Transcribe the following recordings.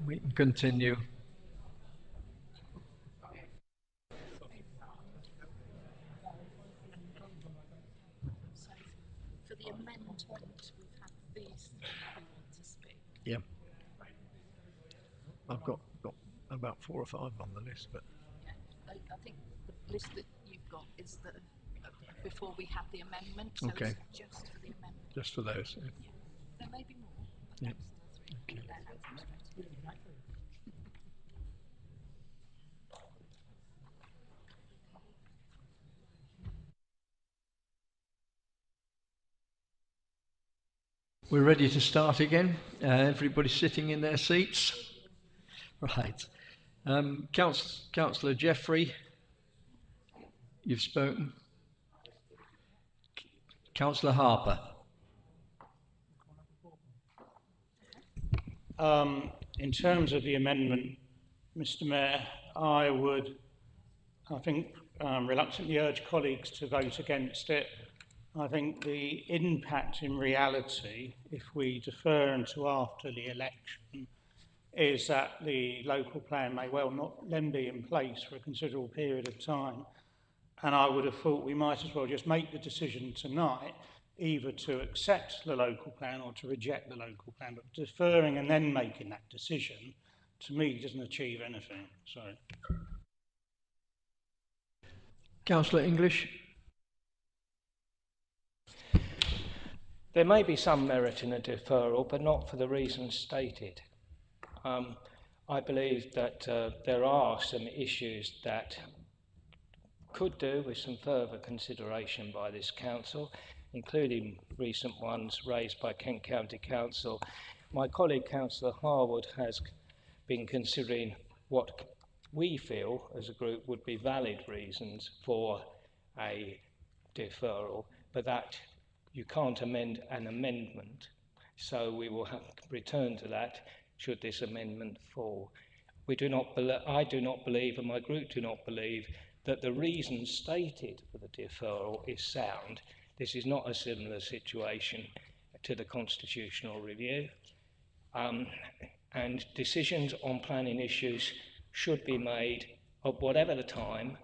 We can continue. For the amendment, we've had these who want to speak. Yeah. I've got about 4 or 5 on the list, but Yeah, I think the list that you've got is the before we had the amendment, so okay. it's just for the amendment. Just for those. Yeah. Yeah. There may be more, but Yeah. those are the 3 Okay. their hands up straight away. Right. We're ready to start again. Everybody sitting in their seats. Right. Councillor Jeffrey, you've spoken. Councillor Harper. In terms of the amendment, Mr. Mayor, I think, reluctantly urge colleagues to vote against it. I think the impact in reality, if we defer until after the election, is that the local plan may well not then be in place for a considerable period of time. And I would have thought we might as well just make the decision tonight, either to accept the local plan or to reject the local plan. But deferring and then making that decision, to me, doesn't achieve anything. Sorry. Councillor English. There may be some merit in a deferral, but not for the reasons stated. I believe that there are some issues that could do with some further consideration by this council, including recent ones raised by Kent County Council. My colleague Councillor Harwood has been considering what we feel as a group would be valid reasons for a deferral, but that you can't amend an amendment, so we will have to return to that should this amendment fall. I do not believe, and my group do not believe, that the reason stated for the deferral is sound. This is not a similar situation to the constitutional review, and decisions on planning issues should be made at whatever the time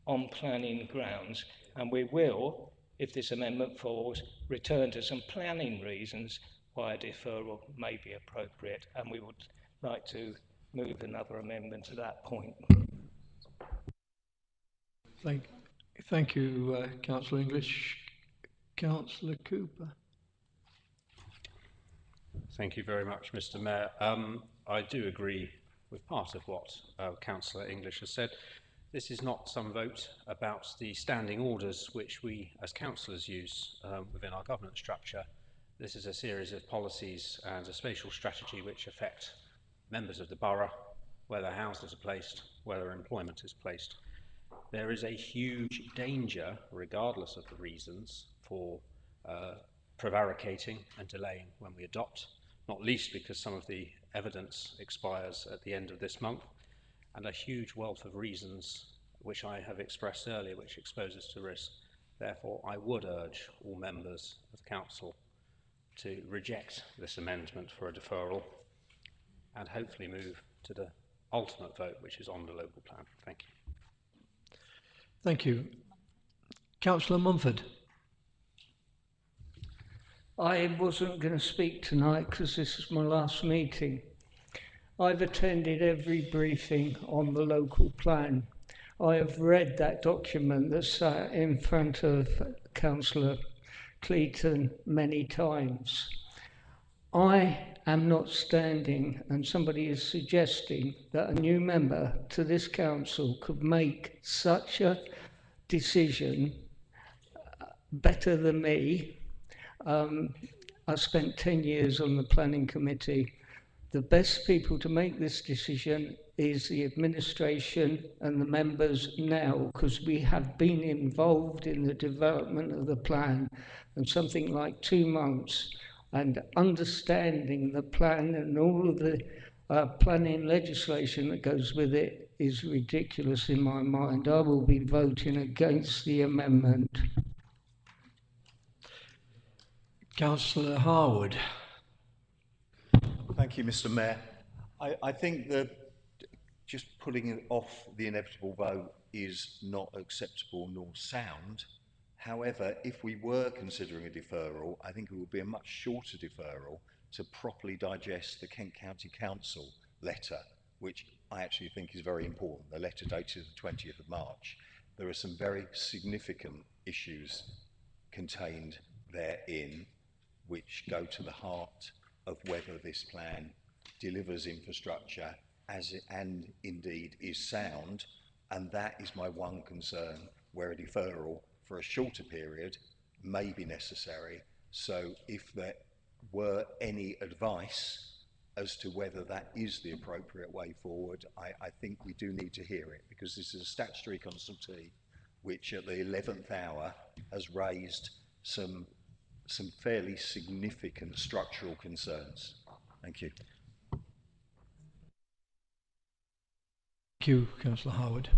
on planning grounds, and we will, if this amendment falls, return to some planning reasons why a deferral may be appropriate, and we would like to move another amendment to that point. Thank you, Councillor English. Councillor Cooper. Thank you very much, Mr. Mayor. I do agree with part of what Councillor English has said. This is not some vote about the standing orders which we as councillors use within our governance structure. This is a series of policies and a spatial strategy which affect members of the borough, where their houses are placed, where their employment is placed. There is a huge danger, regardless of the reasons, for prevaricating and delaying when we adopt, not least because some of the evidence expires at the end of this month, and a huge wealth of reasons which I have expressed earlier which expose us to risk. Therefore, I would urge all members of the council to reject this amendment for a deferral and hopefully move to the ultimate vote, which is on the local plan. Thank you. Thank you. Councillor Mumford. I wasn't going to speak tonight because this is my last meeting. I've attended every briefing on the local plan. I have read that document that's sat in front of Councillor Cleaton many times. I am not standing, and somebody is suggesting that a new member to this council could make such a decision better than me. I spent 10 years on the planning committee. The best people to make this decision is the administration and the members now, because we have been involved in the development of the plan, and something like 2 months, and understanding the plan and all of the planning legislation that goes with it is ridiculous in my mind. I will be voting against the amendment. Councillor Harwood. Thank you, Mr. Mayor. I think that just putting it off the inevitable vote is not acceptable nor sound. However, if we were considering a deferral, I think it would be a much shorter deferral to properly digest the Kent County Council letter, which I actually think is very important, the letter dated the 20th of March. There are some very significant issues contained therein which go to the heart of whether this plan delivers infrastructure and indeed is sound, and that is my one concern, where a deferral for a shorter period may be necessary. So if there were any advice as to whether that is the appropriate way forward, I think we do need to hear it, because this is a statutory consultee which at the 11th hour has raised some fairly significant structural concerns. Thank you. Thank you, Councillor Howard.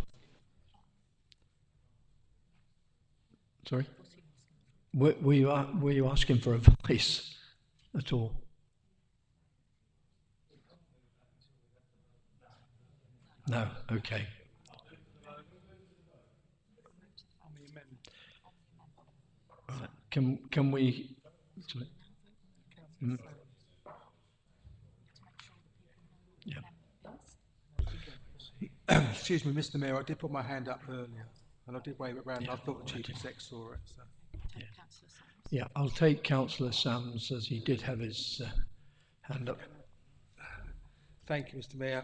Sorry? Were you asking for advice at all? No, okay. Can we? Sorry. Yeah. Excuse me, Mr. Mayor, I did put my hand up earlier, and I did wave it round. Yeah, I thought the Chief Exec saw it. So. Yeah, I'll take Councillor Sams, as he did have his hand up. Thank you, Mr. Mayor.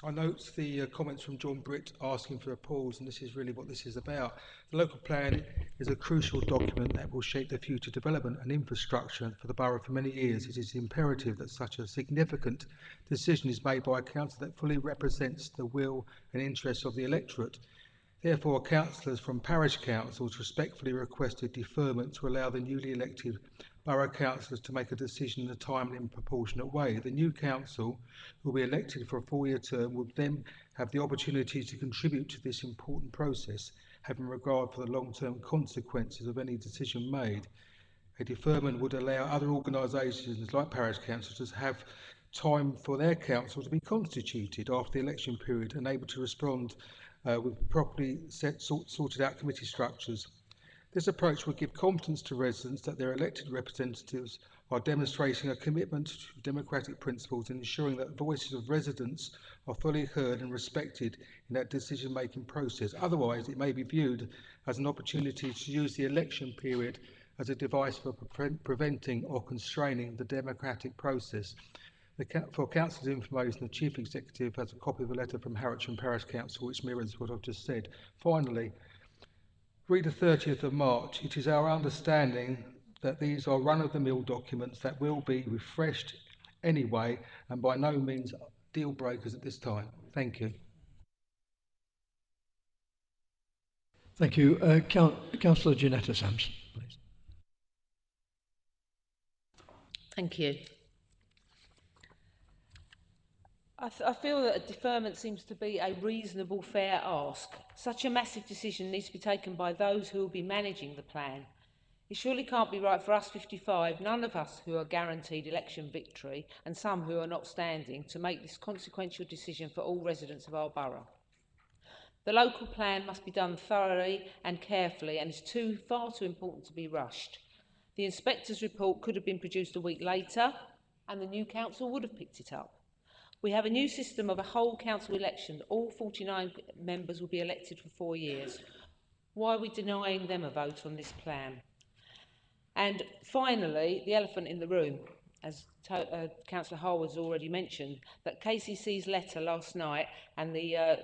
I note the comments from John Britt asking for a pause, and this is really what this is about. The local plan is a crucial document that will shape the future development and infrastructure for the borough for many years. It is imperative that such a significant decision is made by a council that fully represents the will and interests of the electorate. Therefore, councillors from parish councils respectfully requested deferment to allow the newly elected borough councillors to make a decision in a timely and proportionate way. The new council, who will be elected for a 4-year term, will then have the opportunity to contribute to this important process, having regard for the long-term consequences of any decision made. A deferment would allow other organisations like parish councils to have time for their council to be constituted after the election period and able to respond with properly sorted out committee structures. This approach would give confidence to residents that their elected representatives are demonstrating a commitment to democratic principles and ensuring that the voices of residents are fully heard and respected in that decision-making process. Otherwise, it may be viewed as an opportunity to use the election period as a device for preventing or constraining the democratic process. For Council's information, the Chief Executive has a copy of a letter from Harwich Parish Council which mirrors what I've just said. Finally, read the 30th of March. It is our understanding that these are run-of-the-mill documents that will be refreshed anyway and by no means deal breakers at this time. Thank you. Thank you. Councillor Janetta Sams, please. Thank you. I feel that a deferment seems to be a reasonable, fair ask. Such a massive decision needs to be taken by those who will be managing the plan. It surely can't be right for us 55, none of us who are guaranteed election victory, and some who are not standing, to make this consequential decision for all residents of our borough. The local plan must be done thoroughly and carefully and is far too important to be rushed. The inspector's report could have been produced a week later and the new council would have picked it up. We have a new system of a whole council election. All 49 members will be elected for 4 years. Why are we denying them a vote on this plan? And finally, the elephant in the room, as Councillor Harwood's already mentioned, that KCC's letter last night and the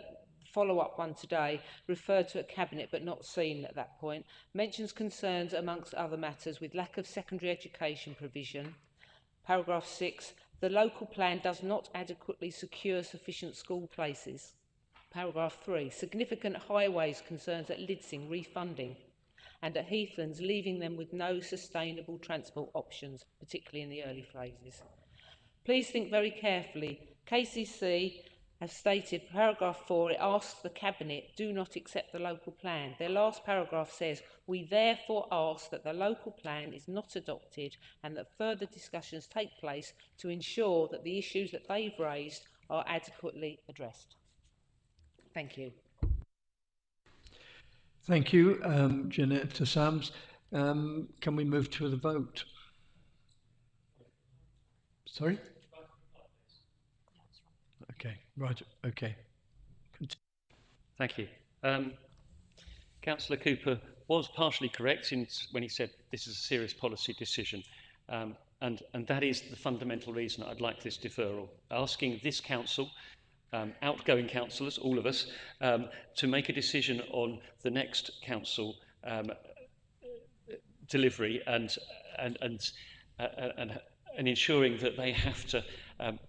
follow-up one today referred to at Cabinet but not seen at that point, mentions concerns amongst other matters with lack of secondary education provision. Paragraph 6, the local plan does not adequately secure sufficient school places. Paragraph 3, significant highways concerns at Lidsing refunding, and at Heathlands leaving them with no sustainable transport options, particularly in the early phases. Please think very carefully. KCC As stated, paragraph 4, it asks the Cabinet, do not accept the local plan. Their last paragraph says, we therefore ask that the local plan is not adopted and that further discussions take place to ensure that the issues that they've raised are adequately addressed. Thank you. Thank you, Janetta Sams. Can we move to the vote? Sorry? Okay, right, okay. Thank you. Councillor Cooper was partially correct when he said this is a serious policy decision, and that is the fundamental reason I'd like this deferral. Asking this council, outgoing councillors, all of us, to make a decision on the next council delivery and ensuring that they have to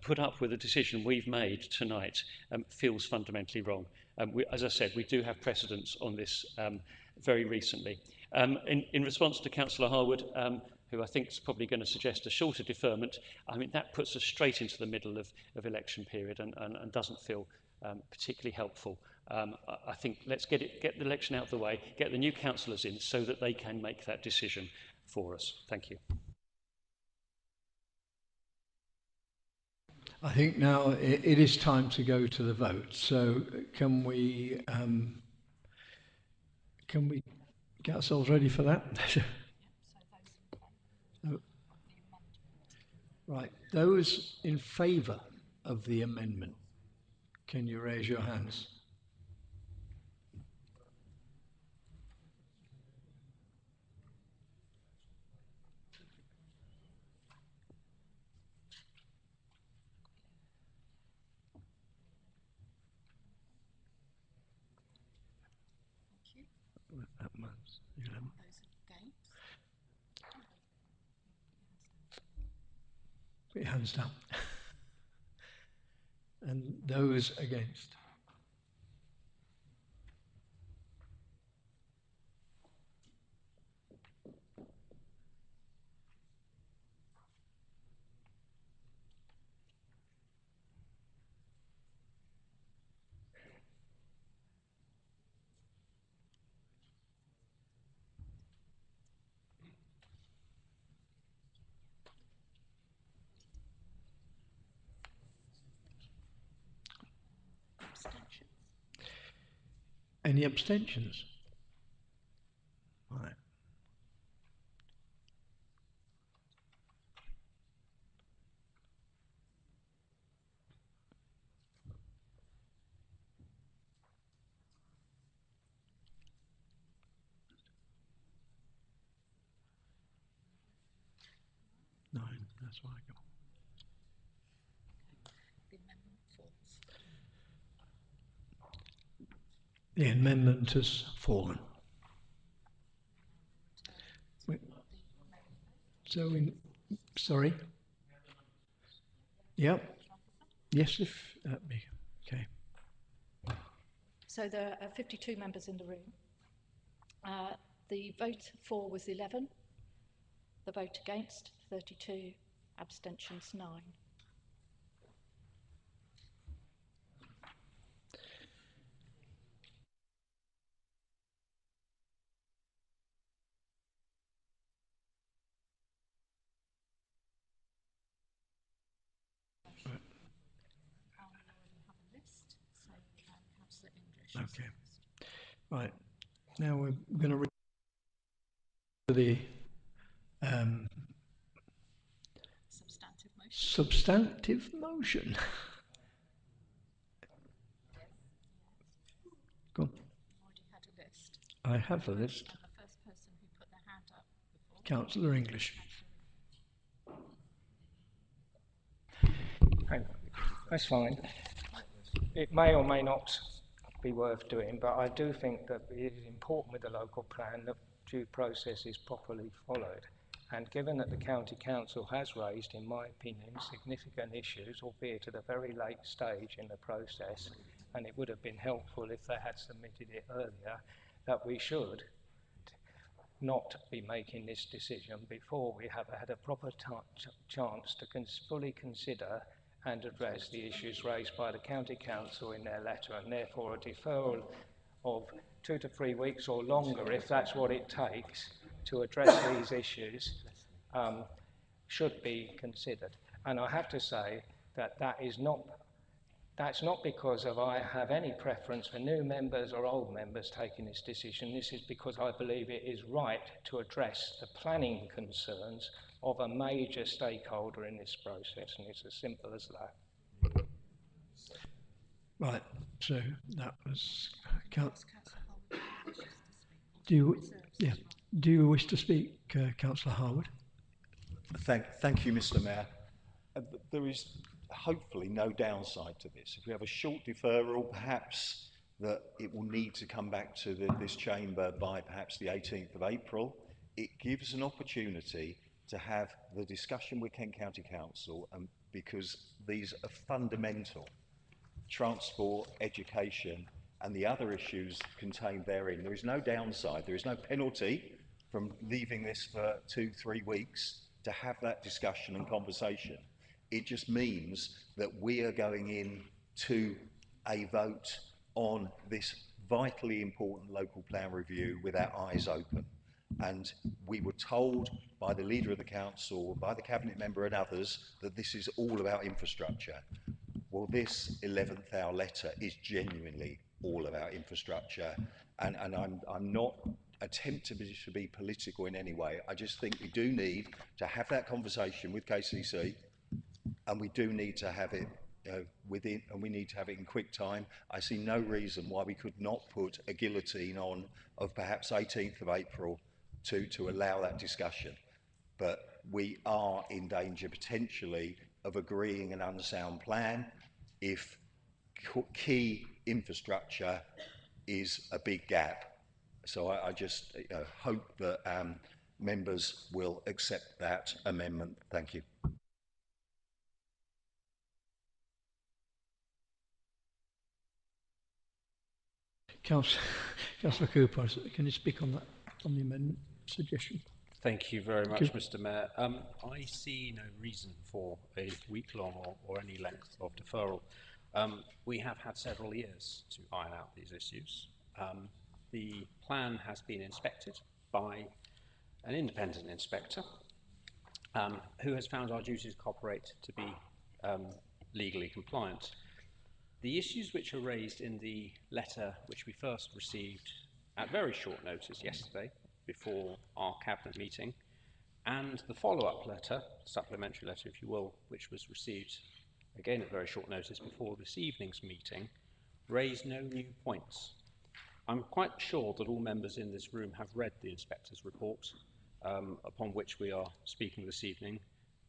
put up with a decision we've made tonight feels fundamentally wrong. As I said, we do have precedents on this very recently. In response to Councillor Harwood, who I think is probably going to suggest a shorter deferment, I mean, that puts us straight into the middle of election period and doesn't feel particularly helpful. I think let's get the election out of the way, get the new councillors in so that they can make that decision for us. Thank you. I think now it is time to go to the vote. So can we get ourselves ready for that? Right. Those in favour of the amendment, can you raise your hands? Put your hands down. And those against? Any abstentions? Right. Nine, that's what I got. The amendment falls. The amendment has fallen. So, sorry? Yep. Yes, if me. Okay. So there are 52 members in the room. The vote for was 11. The vote against, 32. Abstentions, 9. Okay. Right. Now we're going to read the Substantive motion. substantive motion. Go on. Already had a list. I have a list. And the first person who put their hand up before. Councillor English. That's fine. It may or may not be worth doing, but I do think that it is important with the local plan that due process is properly followed. And given that the County Council has raised, in my opinion, significant issues, albeit at a very late stage in the process, and it would have been helpful if they had submitted it earlier, that we should not be making this decision before we have had a proper chance to fully consider and address the issues raised by the County Council in their letter, and therefore a deferral of 2 to 3 weeks or longer, if that's what it takes, to address these issues should be considered. And I have to say that that's not because I have any preference for new members or old members taking this decision. This is because I believe it is right to address the planning concerns of a major stakeholder in this process, and it's as simple as that. Right, so that was do you wish to speak, Councillor Harwood? Thank you, Mr. Mayor. There is hopefully no downside to this. If we have a short deferral, perhaps that it will need to come back to this chamber by perhaps the 18th of April. It gives an opportunity to have the discussion with Kent County Council, and because these are fundamental: transport, education, and the other issues contained therein. There is no downside. There is no penalty from leaving this for 2-3 weeks to have that discussion and conversation. It just means that we are going in to a vote on this vitally important local plan review with our eyes open. And we were told by the leader of the council, by the cabinet member and others, that this is all about infrastructure. Well, this 11th hour letter is genuinely all about infrastructure. And I'm not attempting to be political in any way. I just think we do need to have that conversation with KCC, and we do need to have it within, and we need to have it in quick time. I see no reason why we could not put a guillotine on of perhaps 18th of April to allow that discussion. But we are in danger potentially of agreeing an unsound plan if key infrastructure is a big gap. So I just hope that members will accept that amendment. Thank you. Councillor Cooper, can you speak on that, on the amendment suggestion? Thank you very much, Mr. Mayor. I see no reason for a week-long or any length of deferral. We have had several years to iron out these issues. The plan has been inspected by an independent inspector who has found our duties to operate to be legally compliant. The issues which are raised in the letter which we first received at very short notice yesterday before our cabinet meeting, and the follow-up letter, supplementary letter if you will, which was received again at very short notice before this evening's meeting, raise no new points. I'm quite sure that all members in this room have read the inspector's report upon which we are speaking this evening,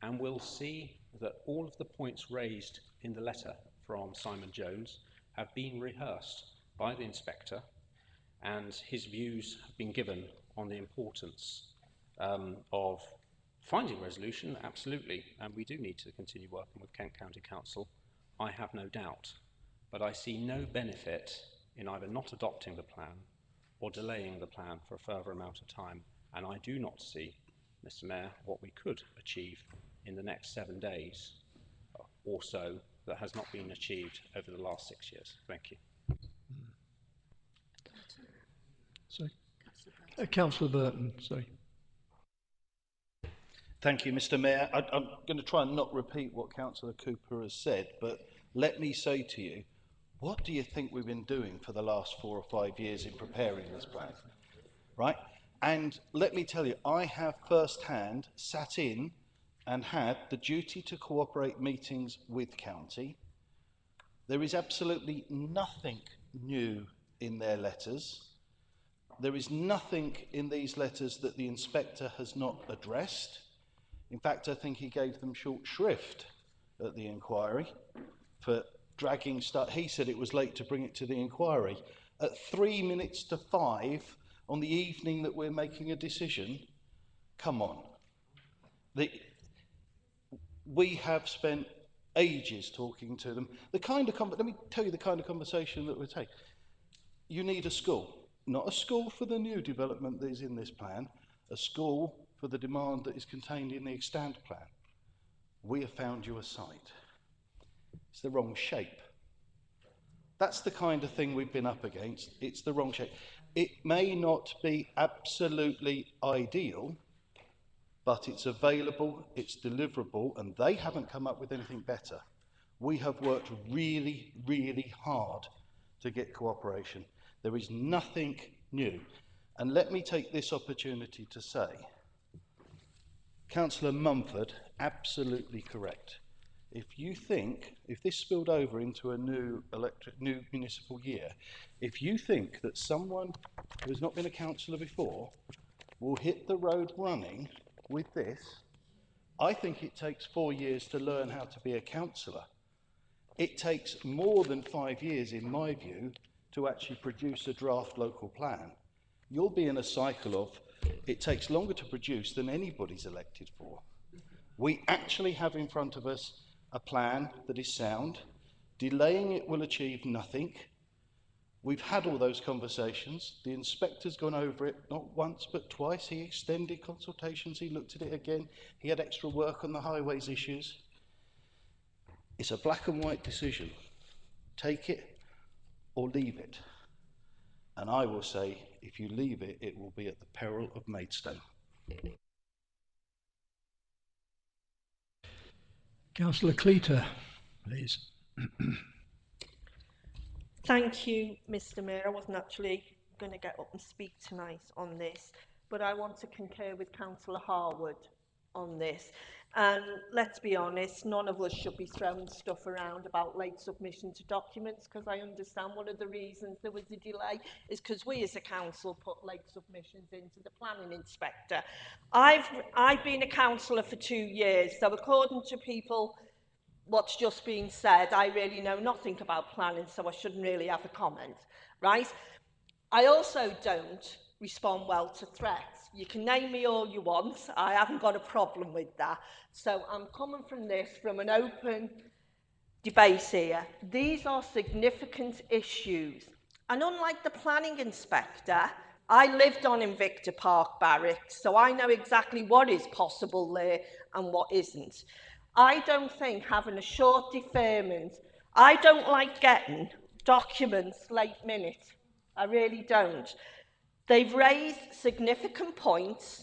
and will see that all of the points raised in the letter from Simon Jones have been rehearsed by the inspector, and his views have been given on the importance of finding resolution, absolutely, and we do need to continue working with Kent County Council, I have no doubt, but I see no benefit in either not adopting the plan or delaying the plan for a further amount of time, and I do not see, Mr. Mayor, what we could achieve in the next 7 days or so that has not been achieved over the last 6 years. Thank you. Sorry. Councillor Burton, sorry. Thank you, Mr. Mayor. I'm going to try and not repeat what Councillor Cooper has said, but let me say to you, what do you think we've been doing for the last 4 or 5 years in preparing this plan? Right? And let me tell you, I have firsthand sat in and had the duty to cooperate meetings with county. There is absolutely nothing new in their letters. There is nothing in these letters that the inspector has not addressed. In fact, I think he gave them short shrift at the inquiry for dragging stuff. He said it was late to bring it to the inquiry. At 3 minutes to 5 on the evening that we're making a decision, come on. We have spent ages talking to them. Let me tell you the kind of conversation that we take. You need a school, not a school for the new development that is in this plan, a school for the demand that is contained in the extant plan. We have found you a site. It's the wrong shape. That's the kind of thing we've been up against. It's the wrong shape. It may not be absolutely ideal, but it's available, it's deliverable, and they haven't come up with anything better. We have worked really, really hard to get cooperation. There is nothing new. And let me take this opportunity to say, Councillor Mumford, absolutely correct. If you think, if this spilled over into a new municipal year, if you think that someone who has not been a councillor before will hit the road running with this, I think it takes 4 years to learn how to be a councillor. It takes more than 5 years, in my view, to actually produce a draft local plan. You'll be in a cycle of, it takes longer to produce than anybody's elected for. We actually have in front of us a plan that is sound. Delaying it will achieve nothing. We've had all those conversations. The inspector's gone over it, not once, but twice. He extended consultations, he looked at it again. He had extra work on the highways issues. It's a black and white decision. Take it or leave it. And I will say, if you leave it, it will be at the peril of Maidstone. Councillor Cleater, please. Thank you, Mr. Mayor. I wasn't actually going to get up and speak tonight on this, but I want to concur with Councillor Harwood on this. And let's be honest, none of us should be throwing stuff around about late submission to documents, because I understand one of the reasons there was a delay is because we as a council put late submissions into the planning inspector. I've been a councillor for 2 years, so according to people what's just been said, I really know nothing about planning, so I shouldn't really have a comment, right? I also don't respond well to threats. You can name me all you want, I haven't got a problem with that. So I'm coming from this from an open debate here. These are significant issues. And unlike the planning inspector, I lived on Invicta Park Barracks, so I know exactly what is possible there and what isn't. I don't think having a short deferment, I don't like getting documents late minute. I really don't. They've raised significant points.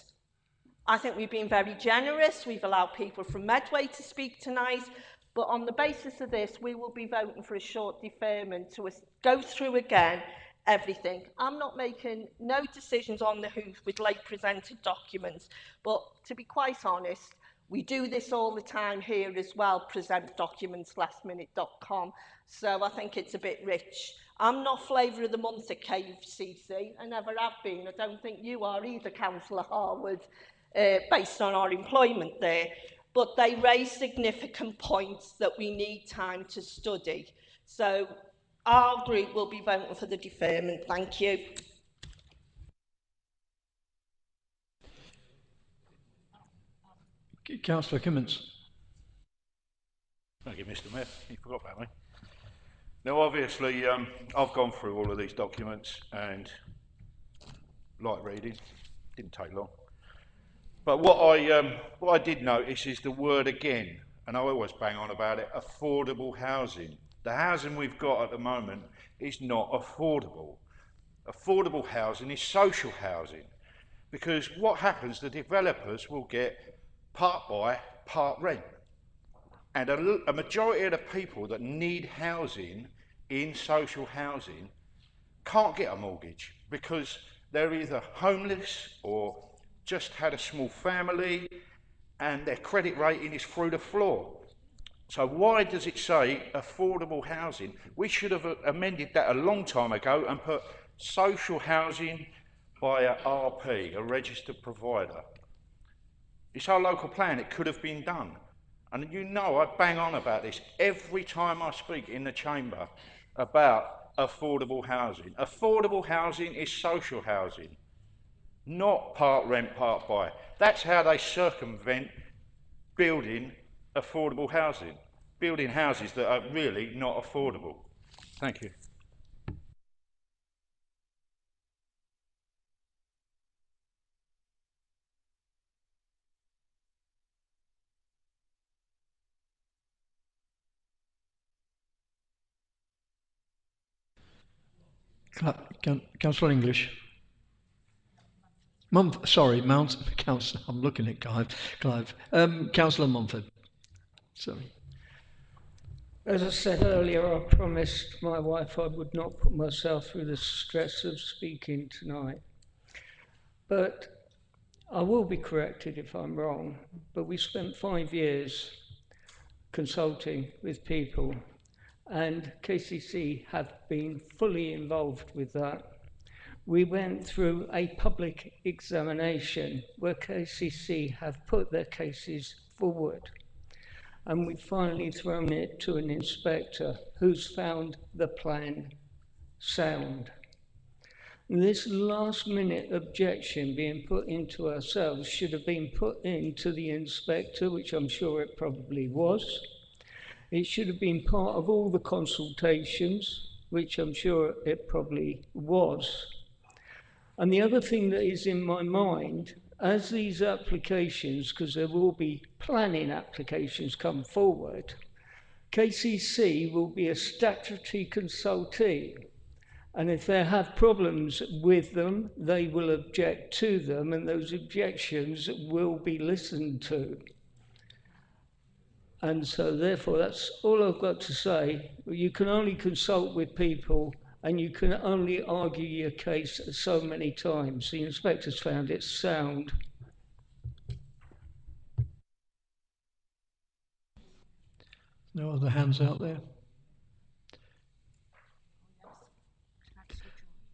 I think we've been very generous. We've allowed people from Medway to speak tonight. But on the basis of this, we will be voting for a short deferment to go through again everything. I'm not making no decisions on the hoof with late presented documents. But to be quite honest, we do this all the time here as well, present documents lastminute.com. So I think it's a bit rich. I'm not flavour of the month at KCC. I never have been. I don't think you are either, Councillor Harwood, based on our employment there. But they raise significant points that we need time to study. So our group will be voting for the deferment. Thank you. Councillor Kimmins. Thank you, Mr. Mayor. You forgot about me. Now, obviously, I've gone through all of these documents and light reading, didn't take long. But what I did notice is the word again, and I always bang on about it, affordable housing. The housing we've got at the moment is not affordable. Affordable housing is social housing, because what happens, the developers will get part buy, part rent. And a majority of the people that need housing in social housing can't get a mortgage because they're either homeless or just had a small family and their credit rating is through the floor. So why does it say affordable housing? We should have amended that a long time ago and put social housing by a RP, a registered provider. It's our local plan, it could have been done. And you know I bang on about this every time I speak in the chamber about affordable housing. Affordable housing is social housing, not part rent, part buy. That's how they circumvent building affordable housing, building houses that are really not affordable. Thank you. Councillor English. Councillor. I'm looking at Clive. Councillor Mumford. Sorry. As I said earlier, I promised my wife I would not put myself through the stress of speaking tonight. But I will be corrected if I'm wrong. But we spent 5 years consulting with people, and KCC have been fully involved with that. We went through a public examination where KCC have put their cases forward, and we've finally thrown it to an inspector who's found the plan sound. This last minute objection being put into ourselves should have been put into the inspector, which I'm sure it probably was. It should have been part of all the consultations, which I'm sure it probably was. And the other thing that is in my mind, as these applications, because there will be planning applications come forward, KCC will be a statutory consultee. And if they have problems with them, they will object to them, and those objections will be listened to. And so therefore, that's all I've got to say. You can only consult with people, and you can only argue your case so many times. The inspectors found it sound. No other hands out there?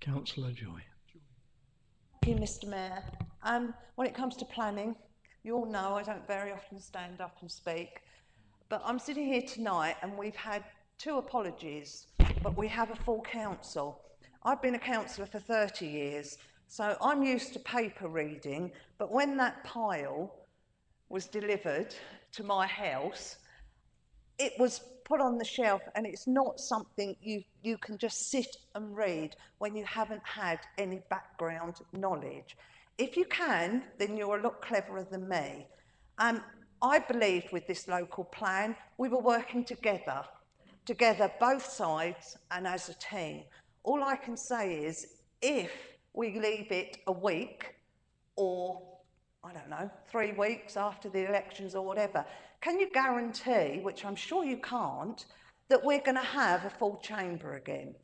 Councillor Joy. Thank you, Mr. Mayor. When it comes to planning, you all know I don't very often stand up and speak, but I'm sitting here tonight and we've had 2 apologies, but we have a full council. I've been a councillor for 30 years, so I'm used to paper reading, but when that pile was delivered to my house, it was put on the shelf, and it's not something you can just sit and read when you haven't had any background knowledge. If you can, then you're a lot cleverer than me. I believe with this local plan, we were working together, both sides and as a team. All I can say is, if we leave it a week or, I don't know, 3 weeks after the elections or whatever, can you guarantee, which I'm sure you can't, that we're going to have a full chamber again?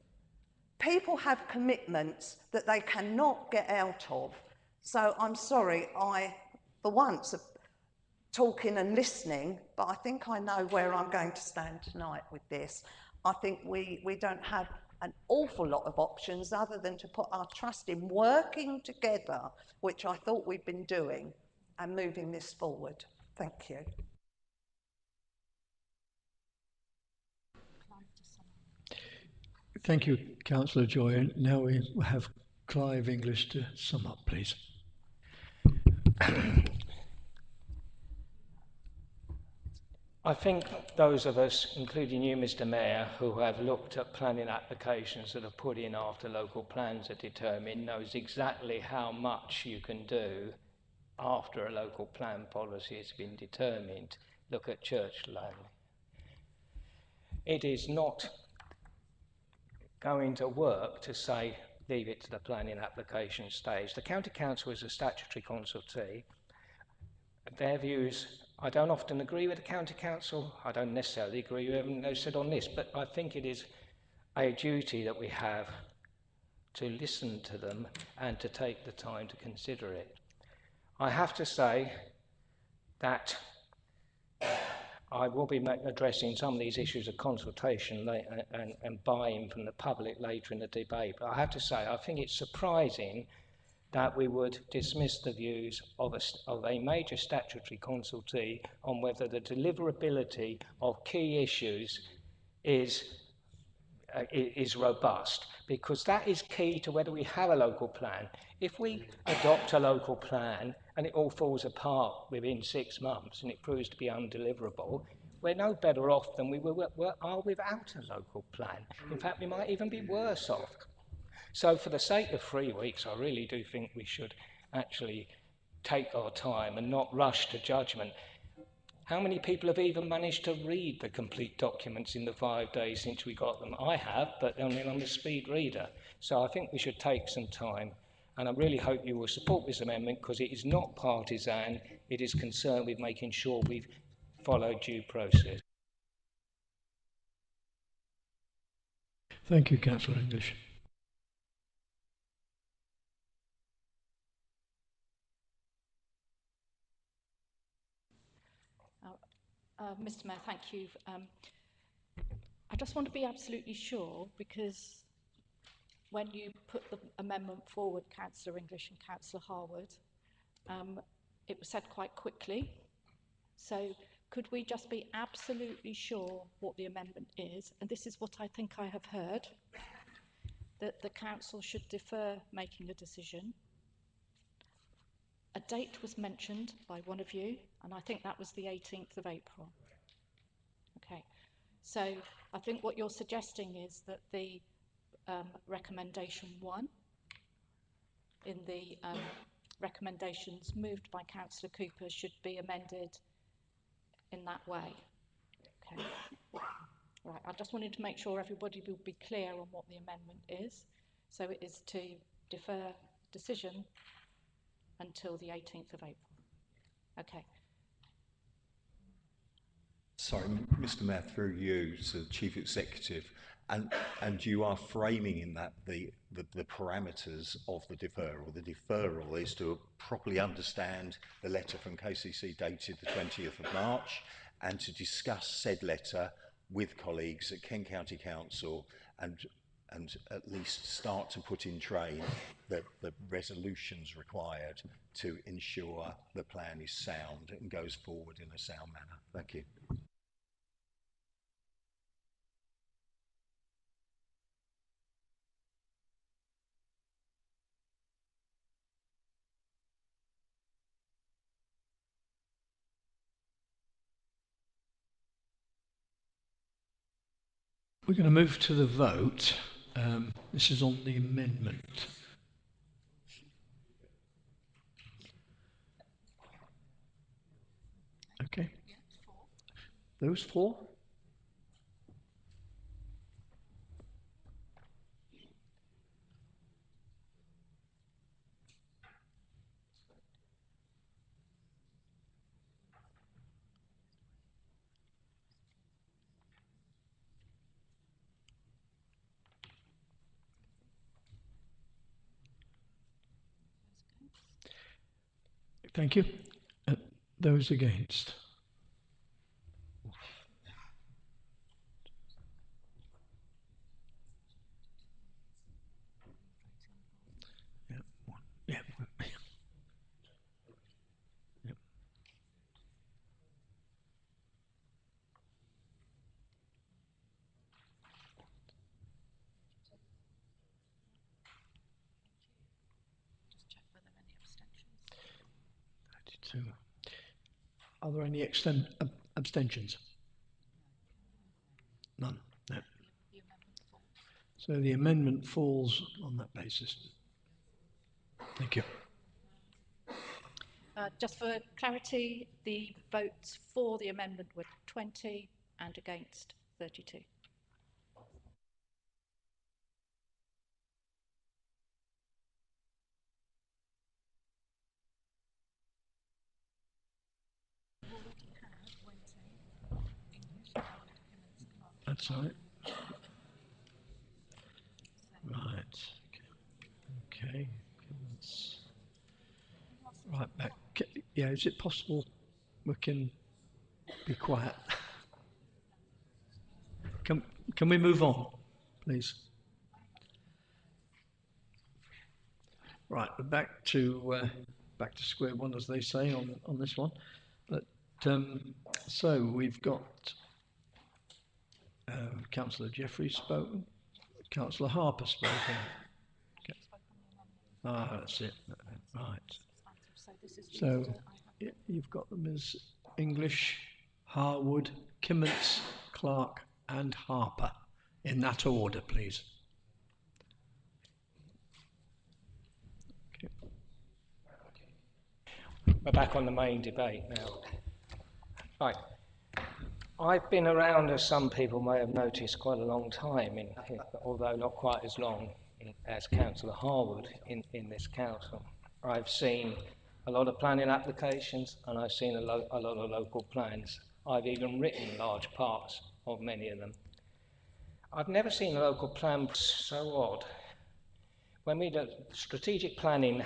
People have commitments that they cannot get out of. So I'm sorry, I, for once, am talking and listening, but I think I know where I'm going to stand tonight with this. I think we don't have an awful lot of options other than to put our trust in working together, which I thought we'd been doing, and moving this forward. Thank you. Thank you, Councillor Joy. And now we have Clive English to sum up, please. I think those of us, including you, Mr. Mayor, who have looked at planning applications that are put in after local plans are determined, knows exactly how much you can do after a local plan policy has been determined. Look at Church Lane. It is not going to work to say leave it to the planning application stage. The County Council is a statutory consultee. Their views, I don't often agree with the County Council. I don't necessarily agree with everything they've said on this, but I think it is a duty that we have to listen to them and to take the time to consider it. I have to say that I will be addressing some of these issues of consultation and buy-in from the public later in the debate. But I have to say, I think it's surprising that we would dismiss the views of a major statutory consultee on whether the deliverability of key issues is robust, because that is key to whether we have a local plan. If we adopt a local plan and it all falls apart within 6 months and it proves to be undeliverable, we're no better off than we are without a local plan. In fact, we might even be worse off. So for the sake of 3 weeks, I really do think we should actually take our time and not rush to judgment. How many people have even managed to read the complete documents in the 5 days since we got them? I have, but only on the speed reader. So I think we should take some time, and I really hope you will support this amendment because it is not partisan, it is concerned with making sure we've followed due process. Thank you, Councillor English. Mr. Mayor, thank you. I just want to be absolutely sure, because when you put the amendment forward, Councillor English and Councillor Harwood, it was said quite quickly. So could we just be absolutely sure what the amendment is? And this is what I think I have heard, that the council should defer making a decision. A date was mentioned by one of you, and I think that was the 18th of April. Okay, so I think what you're suggesting is that the recommendation 1 in the recommendations moved by Councillor Cooper should be amended in that way. Okay. Right, I just wanted to make sure everybody will be clear on what the amendment is. So it is to defer decision until the 18th of April. Okay. Sorry, Mr. Mayor, through you to the Chief Executive, and you are framing in that the parameters of the deferral. The deferral is to properly understand the letter from KCC dated the 20th of March and to discuss said letter with colleagues at Kent County Council and at least start to put in train the resolutions required to ensure the plan is sound and goes forward in a sound manner. Thank you. We're going to move to the vote. This is on the amendment. Okay. Those 4? Thank you. Those against? Yeah. Yeah. Yep. Just check whether there are any abstentions. 32. Are there any abstentions? None. No. The amendment falls. So the amendment falls on that basis. Thank you. Just for clarity, the votes for the amendment were 20 and against 32. That's all right. Right. Okay. Right back. Yeah, is it possible we can be quiet? Can we move on, please? Right, we're back to square one, as they say on this one. But so we've got Councillor Jeffries spoken, Councillor Harper spoken. Okay. Ah, that's it. Right. So you've got them as English, Harwood, Kimments, Clark, and Harper. In that order, please. We're back on the main debate now. Right. I've been around, as some people may have noticed, quite a long time, although not quite as long as Councillor Harwood in this council. I've seen a lot of planning applications and I've seen a lot of local plans. I've even written large parts of many of them. I've never seen a local plan so odd. When we did strategic planning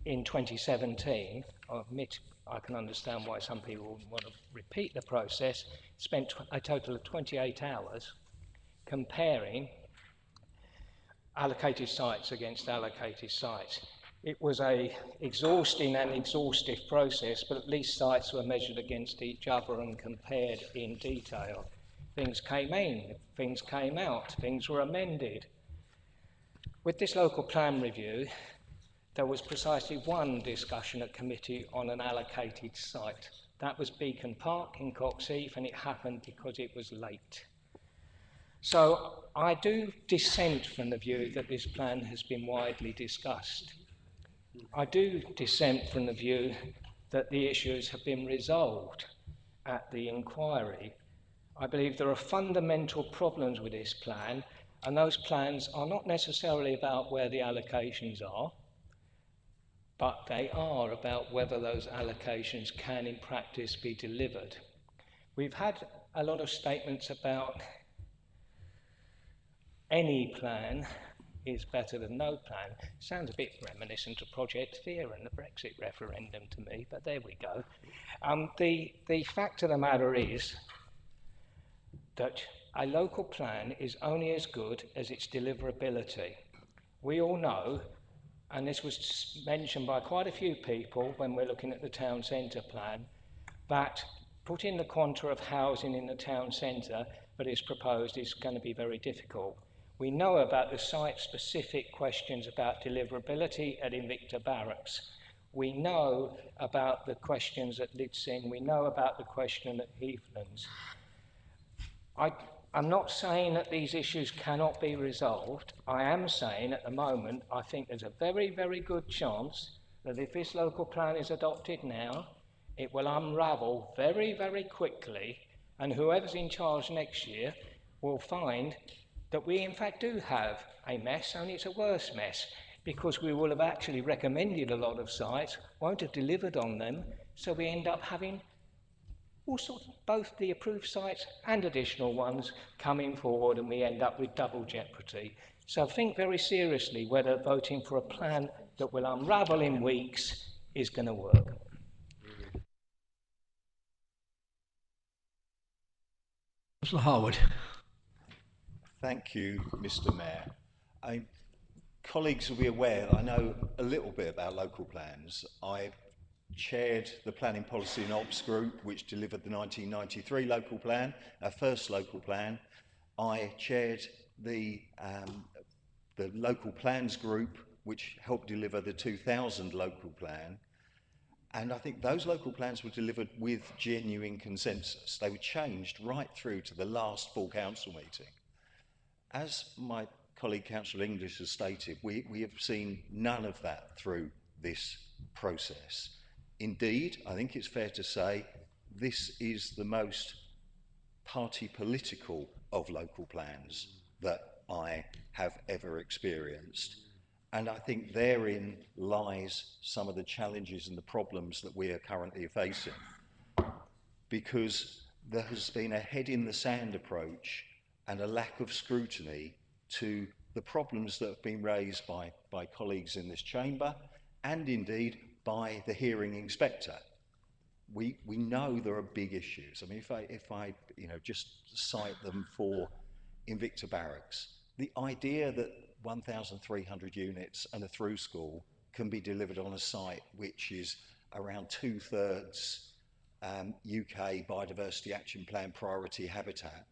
in 2017, I can understand why some people want to repeat the process, spent a total of 28 hours comparing allocated sites against allocated sites. It was a exhausting and exhaustive process, but at least sites were measured against each other and compared in detail. Things came in, things came out, things were amended. With this local plan review, there was precisely one discussion at committee on an allocated site. That was Beacon Park in Coxheath, and it happened because it was late. So I do dissent from the view that this plan has been widely discussed. I do dissent from the view that the issues have been resolved at the inquiry. I believe there are fundamental problems with this plan, and those plans are not necessarily about where the allocations are, but they are about whether those allocations can in practice be delivered. We've had a lot of statements about any plan is better than no plan. Sounds a bit reminiscent of Project Fear and the Brexit referendum to me, but there we go. The fact of the matter is that a local plan is only as good as its deliverability. We all know, and this was mentioned by quite a few people when we're looking at the town centre plan, that putting the quanta of housing in the town centre that is proposed is going to be very difficult. We know about the site-specific questions about deliverability at Invicta Barracks. We know about the questions at Lidsing. We know about the question at Heathlands. I'm not saying that these issues cannot be resolved. I am saying at the moment, I think there's a very, very good chance that if this local plan is adopted now, it will unravel very, very quickly, and whoever's in charge next year will find that we in fact do have a mess, only it's a worse mess, because we will have actually recommended a lot of sites, won't have delivered on them, so we end up having all sorts, both the approved sites and additional ones coming forward, and we end up with double jeopardy. So think very seriously whether voting for a plan that will unravel in weeks is going to work. Mr. Harwood. Thank you, Mr. Mayor. Colleagues will be aware that I know a little bit about local plans. I chaired the Planning Policy and Ops Group, which delivered the 1993 local plan, our first local plan. I chaired the Local Plans Group, which helped deliver the 2000 local plan. And I think those local plans were delivered with genuine consensus. They were changed right through to the last full council meeting. As my colleague Councillor English has stated, we have seen none of that through this process. Indeed, I think it's fair to say this is the most party political of local plans that I have ever experienced. And I think therein lies some of the challenges and the problems that we are currently facing. Because there has been a head in the sand approach and a lack of scrutiny to the problems that have been raised by colleagues in this chamber and indeed by the hearing inspector. We know there are big issues. I mean, if I just cite them for Invicta Barracks, the idea that 1,300 units and a through school can be delivered on a site which is around 2/3 UK Biodiversity Action Plan priority habitat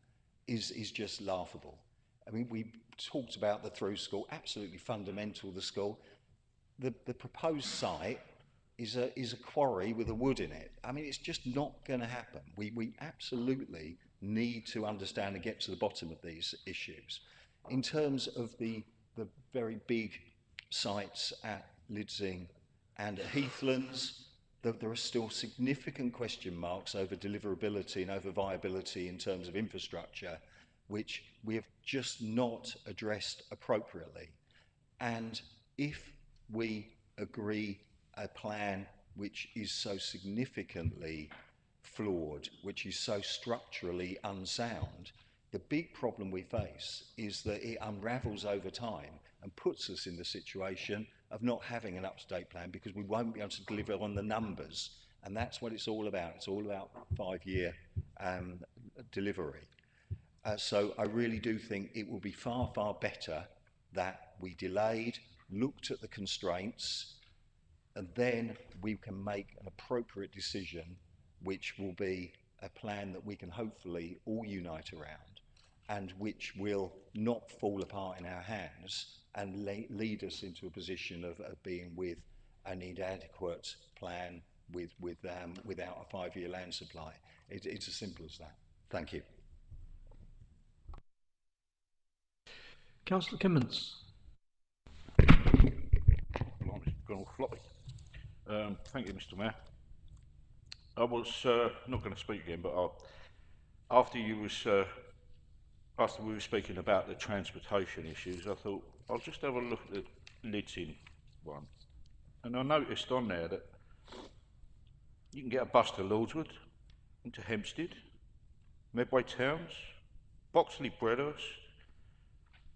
is just laughable. I mean, we talked about the through school, absolutely fundamental to the school. The proposed site is a quarry with a wood in it. I mean, it's just not going to happen. We absolutely need to understand and get to the bottom of these issues. In terms of the very big sites at Lidsing and at Heathlands, there are still significant question marks over deliverability and over viability in terms of infrastructure, which we have just not addressed appropriately. And if we agree a plan which is so significantly flawed, which is so structurally unsound, the big problem we face is that it unravels over time and puts us in the situation of not having an up-to-date plan because we won't be able to deliver on the numbers. And that's what it's all about. It's all about 5-year delivery. So I really do think it will be far, far better that we delayed, looked at the constraints, and then we can make an appropriate decision, which will be a plan that we can hopefully all unite around, and which will not fall apart in our hands and lead us into a position of being with an inadequate plan without a 5-year land supply. It's as simple as that. Thank you. Councillor Kimmins. Blimey, gone all floppy. Thank you, Mr. Mayor. I was not going to speak again, but after we were speaking about the transportation issues, I thought I'll just have a look at the Lidsyn one, and I noticed on there that you can get a bus to Lordswood, into Hempstead, Medway Towns, Boxley Bredhurst,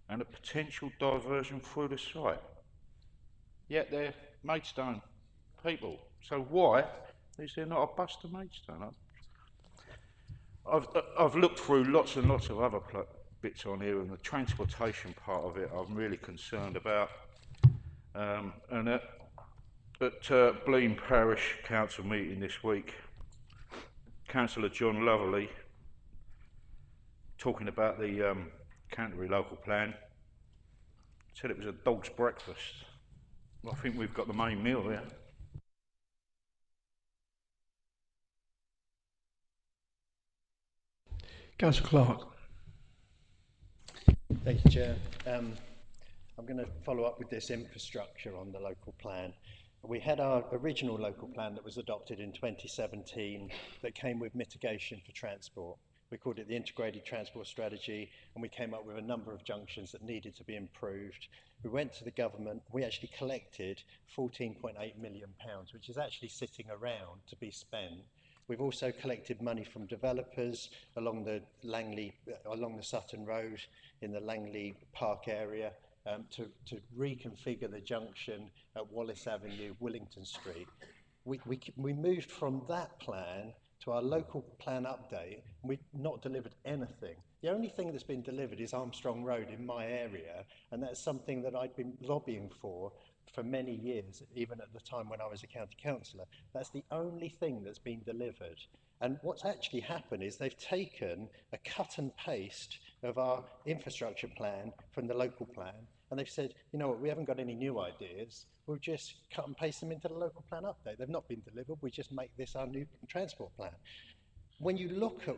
and a potential diversion through the site. Yet they're Maidstone people. So why is there not a bus to Maidstone? I've looked through lots and lots of other bits on here, and the transportation part of it I'm really concerned about. And at Blean Parish Council meeting this week, Councillor John Loverley, talking about the Canterbury local plan, said it was a dog's breakfast. Well, I think we've got the main meal here. Councillor Clark. Thank you, Chair. I'm going to follow up with this infrastructure on the local plan. We had our original local plan that was adopted in 2017 that came with mitigation for transport. We called it the Integrated Transport Strategy, and we came up with a number of junctions that needed to be improved. We went to the government, we actually collected £14.8 million, which is actually sitting around to be spent. We've also collected money from developers along the Sutton Road in the Langley Park area to reconfigure the junction at Wallace Avenue, Willington Street. We moved from that plan to our local plan update, and we've not delivered anything. The only thing that's been delivered is Armstrong Road in my area, and that's something that I'd been lobbying for many years, even at the time when I was a county councillor. That's the only thing that's been delivered. And what's actually happened is they've taken a cut and paste of our infrastructure plan from the local plan, and they've said, you know what, we haven't got any new ideas, we'll just cut and paste them into the local plan update. They've not been delivered, we just make this our new transport plan. When you look at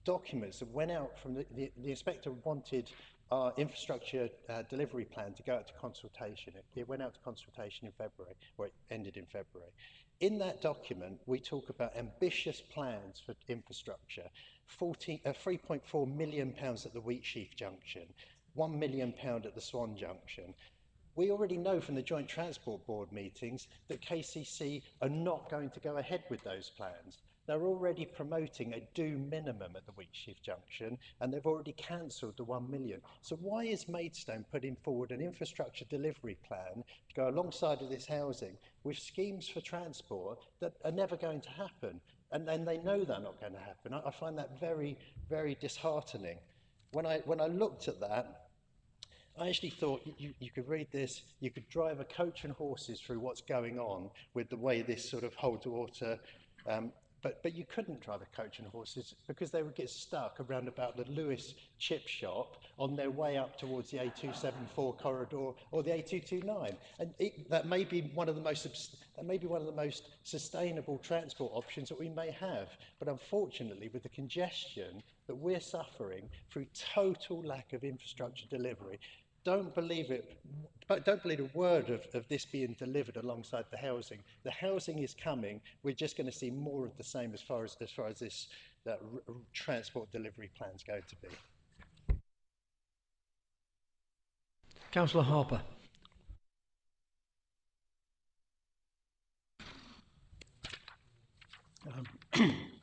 documents that went out from the inspector wanted our infrastructure delivery plan to go out to consultation. It went out to consultation in February, or it ended in February. In that document, we talk about ambitious plans for infrastructure, £3.4 million at the Wheatsheaf Junction, £1 million at the Swan Junction. We already know from the Joint Transport Board meetings that KCC are not going to go ahead with those plans. They're already promoting a due minimum at the Wheatsheaf Junction, and they've already cancelled the 1 million. So why is Maidstone putting forward an infrastructure delivery plan to go alongside of this housing with schemes for transport that are never going to happen? And they know they're not going to happen. I find that very, very disheartening. When I looked at that, I actually thought you could read this, you could drive a coach and horses through what's going on with the way this sort of hold water but you couldn't drive a coach and horses because they would get stuck around about the Lewis chip shop on their way up towards the A274 corridor or the A229. And that may be one of the most sustainable transport options that we may have. But unfortunately, with the congestion that we're suffering through total lack of infrastructure delivery, don't believe it. But don't believe a word of this being delivered alongside the housing. The housing is coming. We're just going to see more of the same as far as this transport delivery plan is going to be. Councillor Harper.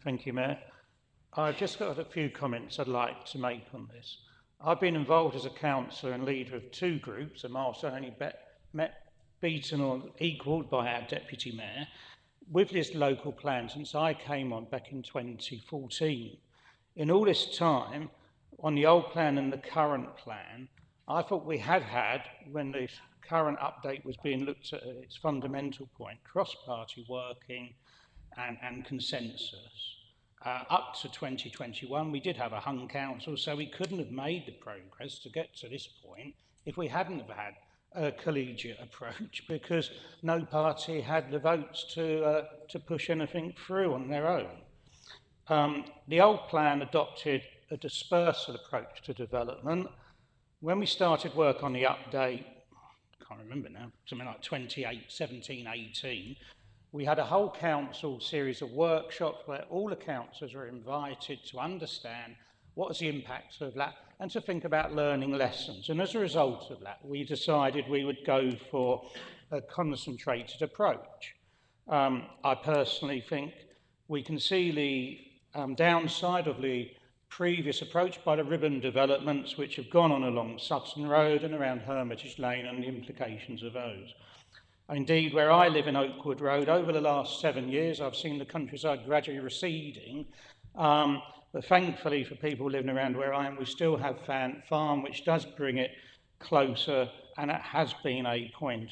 Thank you, Mayor. I've just got a few comments I'd like to make on this. I've been involved as a councillor and leader of two groups, a milestone only beaten or equalled by our Deputy Mayor, with this local plan since I came on back in 2014. In all this time, on the old plan and the current plan, I thought we had, when the current update was being looked at its fundamental point, cross-party working and consensus. Up to 2021, we did have a hung council, so we couldn't have made the progress to get to this point if we hadn't have had a collegiate approach, because no party had the votes to push anything through on their own. The old plan adopted a dispersal approach to development. When we started work on the update, I can't remember now, something like 2017, 18, we had a whole council series of workshops where all the councillors were invited to understand what was the impact of that and to think about learning lessons. And as a result of that, we decided we would go for a concentrated approach. I personally think we can see the downside of the previous approach by the ribbon developments which have gone on along Sutton Road and around Hermitage Lane and the implications of those. Indeed, where I live in Oakwood Road, over the last 7 years, I've seen the countryside gradually receding. But thankfully for people living around where I am, we still have Fant Farm, which does bring it closer, and it has been a point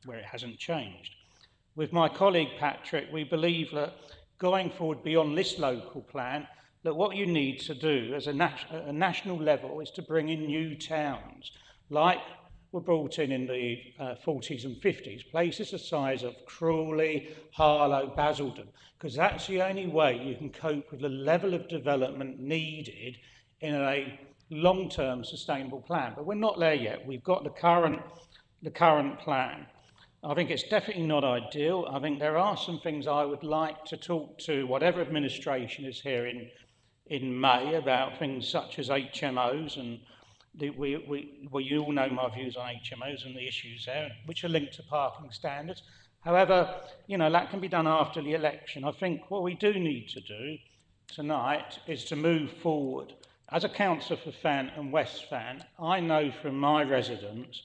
where it hasn't changed. With my colleague Patrick, we believe that going forward beyond this local plan, that what you need to do as a national level is to bring in new towns, like were brought in the 40s and 50s, places the size of Crawley, Harlow, Basildon, because that's the only way you can cope with the level of development needed in a long-term sustainable plan. But we're not there yet. We've got the current plan. I think it's definitely not ideal. I think there are some things I would like to talk to whatever administration is here in May about, things such as HMOs, and you all know my views on HMOs and the issues there, which are linked to parking standards. However, you know, that can be done after the election. I think what we do need to do tonight is to move forward. As a councillor for Fant and West Fant, I know from my residents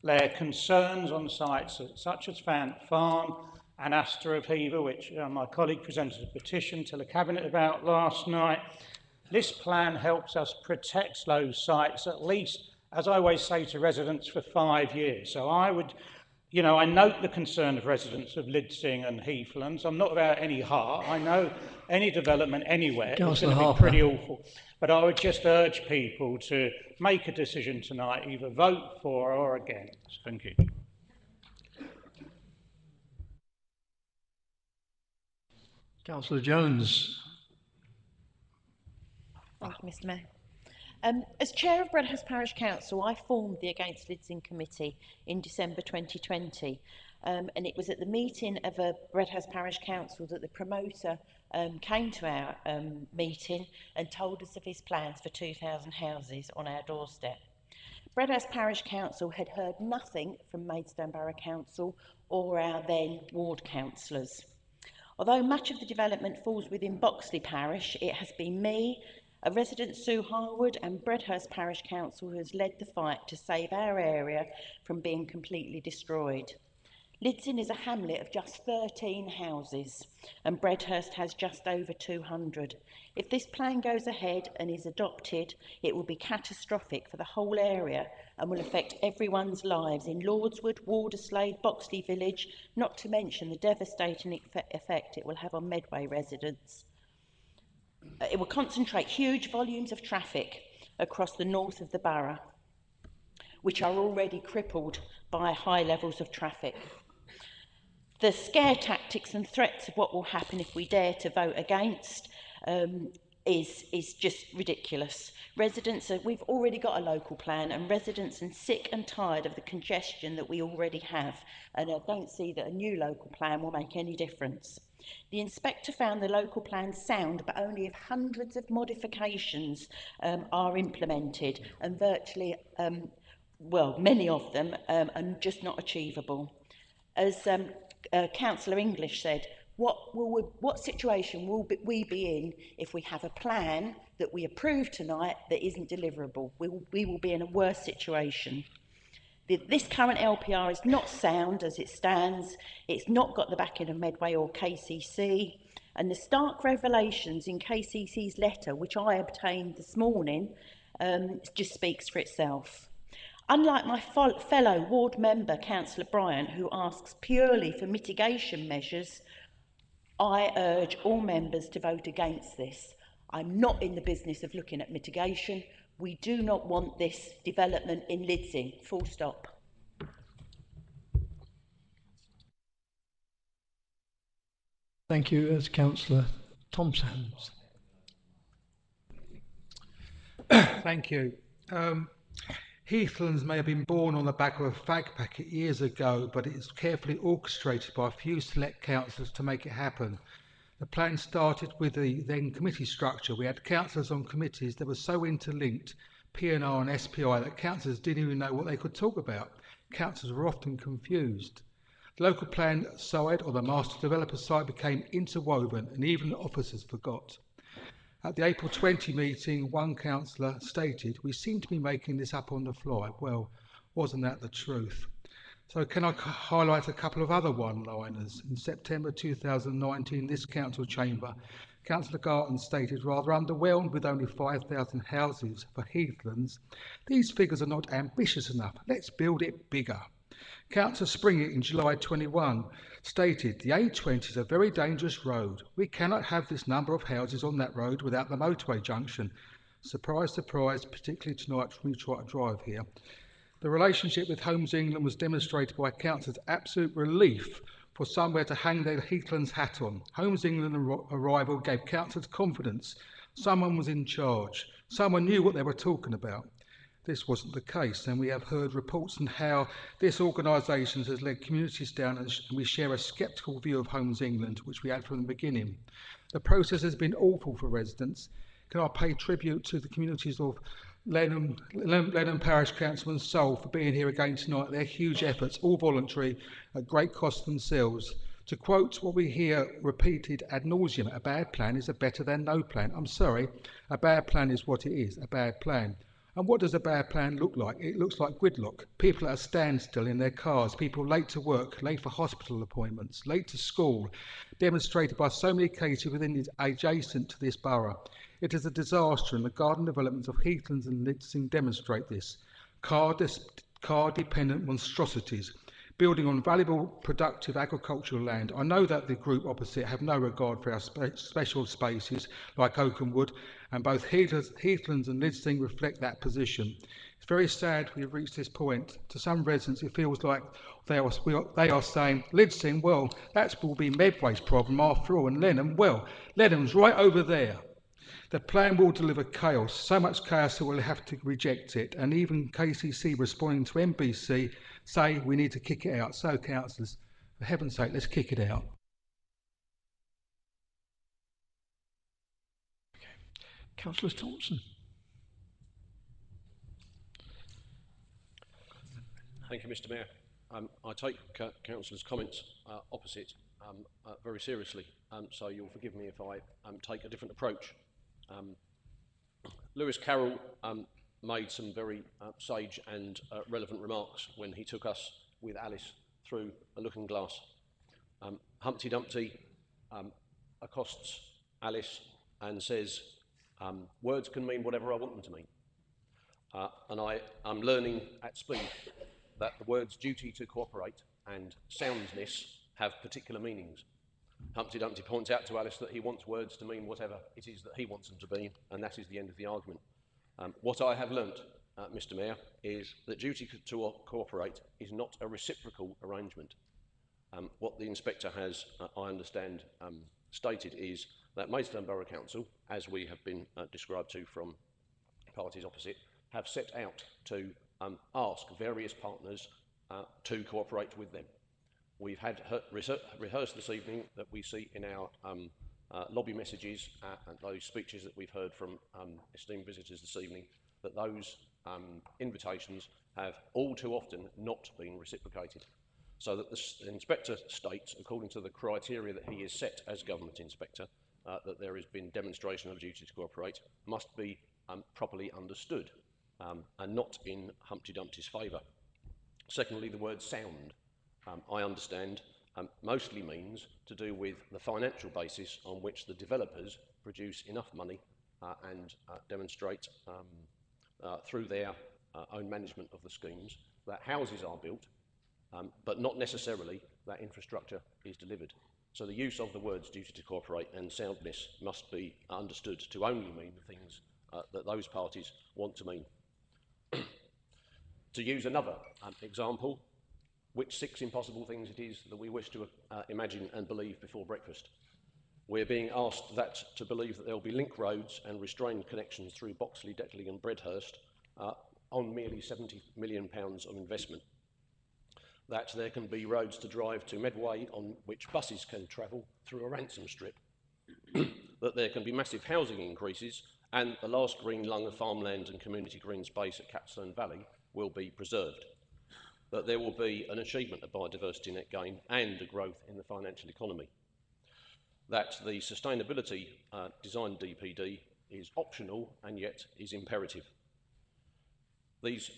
their concerns on sites such as Fant Farm and Astor of Hever, which my colleague presented a petition to the Cabinet about last night. This plan helps us protect those sites, at least, as I always say to residents, for 5 years. So I would, you know, I note the concern of residents of Lidsing and Heathlands. I'm not without any heart. I know any development anywhere is going to be pretty awful. But I would just urge people to make a decision tonight, either vote for or against. Thank you. Councillor Jones. Thank you, Mr. Mayor. As Chair of Bredhurst Parish Council, I formed the Against Lidsing Committee in December 2020, and it was at the meeting of a Bredhurst Parish Council that the promoter came to our meeting and told us of his plans for 2,000 houses on our doorstep. Bredhurst Parish Council had heard nothing from Maidstone Borough Council or our then ward councillors. Although much of the development falls within Boxley Parish, it has been me, a resident Sue Harwood, and Bredhurst Parish Council who has led the fight to save our area from being completely destroyed. Lidsing is a hamlet of just 13 houses and Bredhurst has just over 200. If this plan goes ahead and is adopted, it will be catastrophic for the whole area and will affect everyone's lives in Lordswood, Walderslade, Boxley Village, not to mention the devastating effect it will have on Medway residents. It will concentrate huge volumes of traffic across the north of the borough, which are already crippled by high levels of traffic. The scare tactics and threats of what will happen if we dare to vote against is just ridiculous. We've already got a local plan, and residents are sick and tired of the congestion that we already have, and I don't see that a new local plan will make any difference. The inspector found the local plan sound, but only if hundreds of modifications are implemented, and virtually, many of them are just not achievable. As Councillor English said, what situation will we be in if we have a plan that we approve tonight that isn't deliverable? We will be in a worse situation. This current LPR is not sound as it stands. It's not got the backing of Medway or KCC. And the stark revelations in KCC's letter, which I obtained this morning, just speaks for itself. Unlike my fellow ward member, Councillor Bryant, who asks purely for mitigation measures, I urge all members to vote against this. I'm not in the business of looking at mitigation. We do not want this development in Lidsing, full stop. Thank you, as Councillor Thompson. Thank you. Heathlands may have been born on the back of a fag packet years ago, but it is carefully orchestrated by a few select councillors to make it happen. The plan started with the then committee structure. We had councillors on committees that were so interlinked, P&R and SPI, that councillors didn't even know what they could talk about. Councillors were often confused. The local plan side or the master developer side became interwoven, and even the officers forgot. At the April 20 meeting, one councillor stated, "We seem to be making this up on the fly." Well, wasn't that the truth? So can I highlight a couple of other one-liners? In September 2019, this council chamber, Councillor Garton stated, rather underwhelmed with only 5,000 houses for Heathlands, "These figures are not ambitious enough. Let's build it bigger." Councillor Springett in July 21 stated, "The A20 is a very dangerous road. We cannot have this number of houses on that road without the motorway junction." Surprise, surprise, particularly tonight when we try to drive here. The relationship with Homes England was demonstrated by councillors' absolute relief for somewhere to hang their Heathlands hat on. Homes England arrival gave councillors confidence. Someone was in charge. Someone knew what they were talking about. This wasn't the case, and we have heard reports on how this organisation has led communities down, and we share a sceptical view of Homes England, which we had from the beginning. The process has been awful for residents. Can I pay tribute to the communities of Lenham Parish Council and Seoul for being here again tonight? Their huge efforts, all voluntary, at great cost themselves. To quote what we hear repeated ad nauseum, a bad plan is a better than no plan. I'm sorry, a bad plan is what it is, a bad plan. And what does a bad plan look like? It looks like gridlock. People at a standstill in their cars, people late to work, late for hospital appointments, late to school, demonstrated by so many cases within adjacent to this borough. It is a disaster, and the garden developments of Heathlands and Lidsing demonstrate this. Car-dependent monstrosities, building on valuable, productive agricultural land. I know that the group opposite have no regard for our special spaces like Oakenwood, and both Heathlands and Lidsing reflect that position. It's very sad we have reached this point. To some residents, it feels like they are saying, Lidsing, well, that will be Medway's problem after all, and Lenham, well, Lenham's right over there. The plan will deliver chaos, so much chaos that we'll have to reject it, and even KCC responding to NBC say we need to kick it out. So, councillors, for heaven's sake, let's kick it out. Okay. Councillor Thompson. Thank you, Mr. Mayor. I take Councillor's comments opposite very seriously, so you'll forgive me if I take a different approach. Lewis Carroll made some very sage and relevant remarks when he took us with Alice through a looking glass. Humpty Dumpty accosts Alice and says, words can mean whatever I want them to mean. And I'm learning at speed that the words duty to cooperate and soundness have particular meanings. Humpty Dumpty points out to Alice that he wants words to mean whatever it is that he wants them to mean, and that is the end of the argument. What I have learnt, Mr. Mayor, is that duty to cooperate is not a reciprocal arrangement. What the inspector has, I understand, stated is that Maidstone Borough Council, as we have been described to from parties opposite, have set out to ask various partners to cooperate with them. We've had rehearsed this evening that we see in our lobby messages and those speeches that we've heard from esteemed visitors this evening, that those invitations have all too often not been reciprocated. So that the inspector states, according to the criteria that he is set as government inspector, that there has been demonstration of duty to cooperate, must be properly understood and not in Humpty Dumpty's favour. Secondly, the word sound, I understand, mostly means to do with the financial basis on which the developers produce enough money and demonstrate through their own management of the schemes that houses are built, but not necessarily that infrastructure is delivered. So the use of the words duty to cooperate and soundness must be understood to only mean the things that those parties want to mean. To use another example, which 6 impossible things it is that we wish to imagine and believe before breakfast. We're being asked that to believe that there will be link roads and restrained connections through Boxley, Dettley and Bredhurst on merely £70 million of investment. That there can be roads to drive to Medway on which buses can travel through a ransom strip. That there can be massive housing increases and the last green lung of farmland and community green space at Capstone Valley will be preserved. That there will be an achievement of biodiversity net gain and a growth in the financial economy. That the sustainability design DPD is optional and yet is imperative. These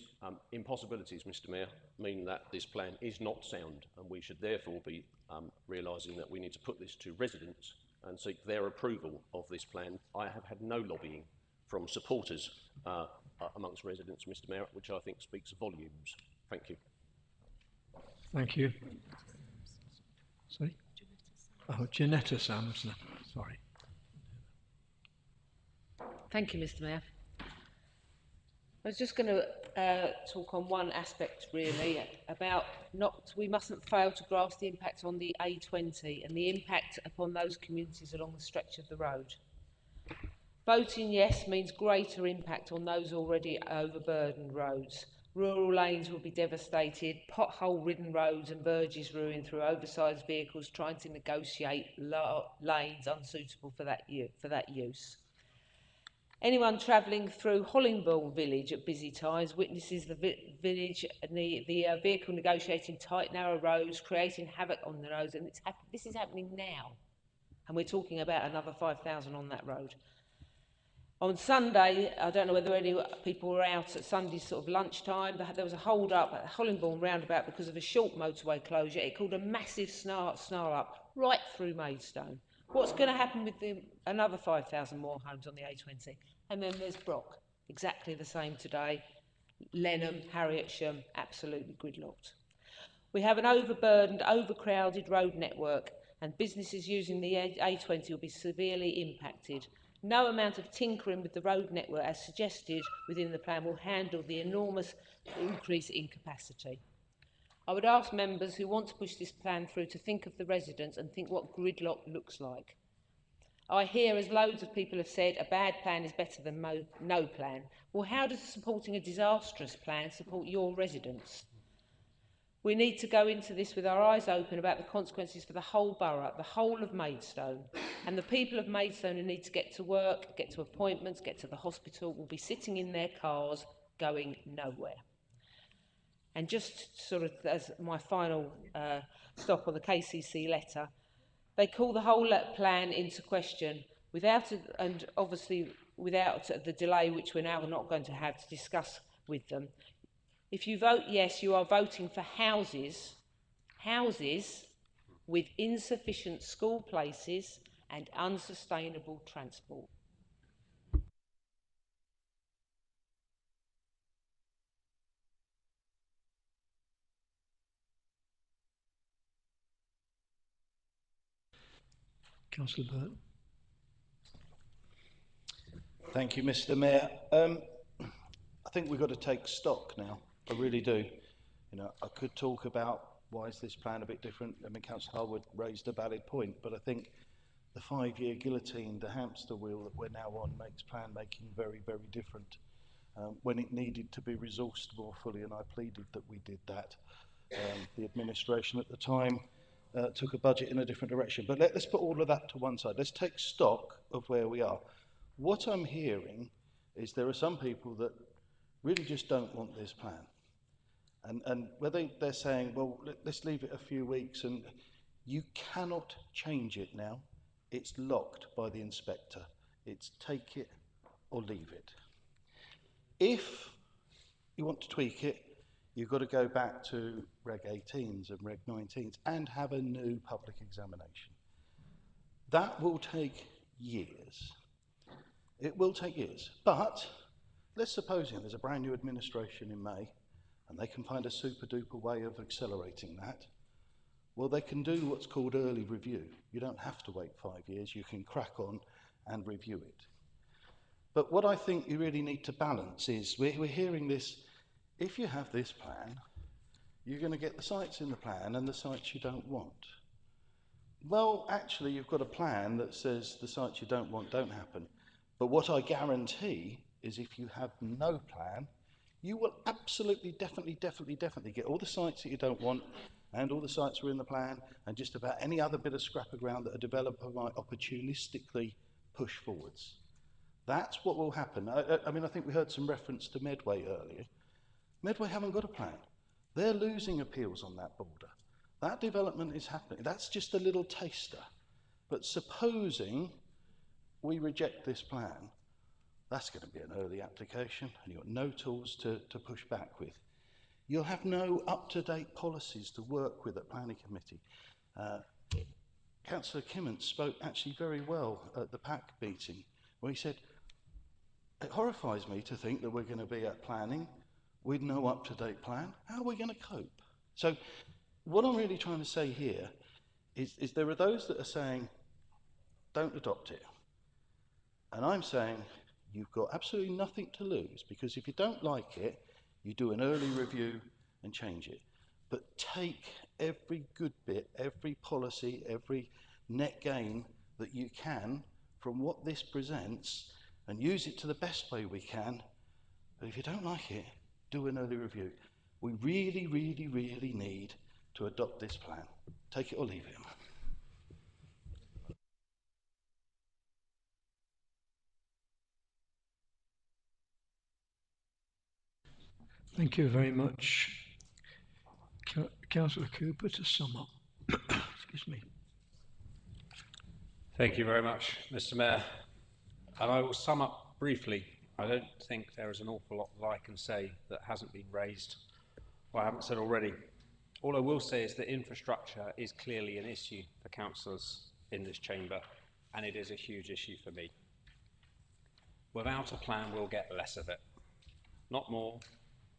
impossibilities, Mr Mayor, mean that this plan is not sound and we should therefore be realising that we need to put this to residents and seek their approval of this plan. I have had no lobbying from supporters amongst residents, Mr Mayor, which I think speaks volumes. Thank you. Thank you. Sorry? Oh, Janetta Samson, sorry. Thank you, Mr Mayor. I was just going to talk on one aspect really about we mustn't fail to grasp the impact on the A20 and the impact upon those communities along the stretch of the road. Voting yes means greater impact on those already overburdened roads. Rural lanes will be devastated, pothole-ridden roads and verges ruined through oversized vehicles trying to negotiate lanes unsuitable for that use. Anyone travelling through Hollingbourne village at busy times witnesses the village and the vehicle negotiating tight, narrow roads, creating havoc on the roads, and this is happening now. And we're talking about another 5,000 on that road. On Sunday, I don't know whether any people were out at Sunday sort of lunchtime, but there was a hold up at Hollingbourne roundabout because of a short motorway closure. It caused a massive snarl up right through Maidstone. What's going to happen with another 5,000 more homes on the A20? And then there's Brock, exactly the same today. Lenham, Harrietsham, absolutely gridlocked. We have an overburdened, overcrowded road network and businesses using the A20 will be severely impacted. No amount of tinkering with the road network, as suggested within the plan, will handle the enormous increase in capacity. I would ask members who want to push this plan through to think of the residents and think what gridlock looks like. I hear, as loads of people have said, a bad plan is better than no plan. Well, how does supporting a disastrous plan support your residents? We need to go into this with our eyes open about the consequences for the whole borough, the whole of Maidstone. And the people of Maidstone who need to get to work, get to appointments, get to the hospital, will be sitting in their cars going nowhere. And just sort of as my final stop on the KCC letter, they call the whole plan into question and obviously without the delay which we're now not going to have to discuss with them. If you vote yes, you are voting for houses with insufficient school places and unsustainable transport. Councillor Burton. Thank you, Mr. Mayor. I think we've got to take stock now. I really do. You know, I could talk about why is this plan a bit different. I mean, Councillor Harwood raised a valid point, but I think the 5-year guillotine, the hamster wheel that we're now on makes plan making very, very different. When it needed to be resourced more fully, and I pleaded that we did that, the administration at the time took a budget in a different direction. But let's put all of that to one side. Let's take stock of where we are. What I'm hearing is there are some people that really just don't want this plan. And whether they're saying, well, let's leave it a few weeks, and you cannot change it now. It's locked by the inspector. It's take it or leave it. If you want to tweak it, you've got to go back to Reg 18s and Reg 19s and have a new public examination. That will take years. It will take years. But let's suppose there's a brand new administration in May and they can find a super duper way of accelerating that. Well, they can do what's called early review. You don't have to wait 5 years. You can crack on and review it. But what I think you really need to balance is, we're hearing this, if you have this plan, you're going to get the sites in the plan and the sites you don't want. Well, actually, you've got a plan that says the sites you don't want don't happen. But what I guarantee is if you have no plan, you will absolutely, definitely get all the sites that you don't want and all the sites that are in the plan and just about any other bit of scrap of ground that a developer might opportunistically push forwards. That's what will happen. I mean, I think we heard some reference to Medway earlier. Medway haven't got a plan. They're losing appeals on that border. That development is happening. That's just a little taster. But supposing we reject this plan, that's going to be an early application, and you've got no tools to push back with. You'll have no up-to-date policies to work with at planning committee. Councillor Kimmons spoke actually very well at the PAC meeting, where he said, it horrifies me to think that we're going to be at planning with no up-to-date plan. How are we going to cope? So what I'm really trying to say here is there are those that are saying, don't adopt it. And I'm saying, you've got absolutely nothing to lose, because if you don't like it, you do an early review and change it. But take every good bit, every policy, every net gain that you can from what this presents and use it to the best way we can. But if you don't like it, do an early review. We really, really, really need to adopt this plan. Take it or leave it. Thank you very much. Councillor Cooper, to sum up. Excuse me. Thank you very much, Mr. Mayor. And I will sum up briefly. I don't think there is an awful lot that I can say that hasn't been raised or I haven't said already. All I will say is that infrastructure is clearly an issue for councillors in this chamber, and it is a huge issue for me. Without a plan, we'll get less of it. Not more,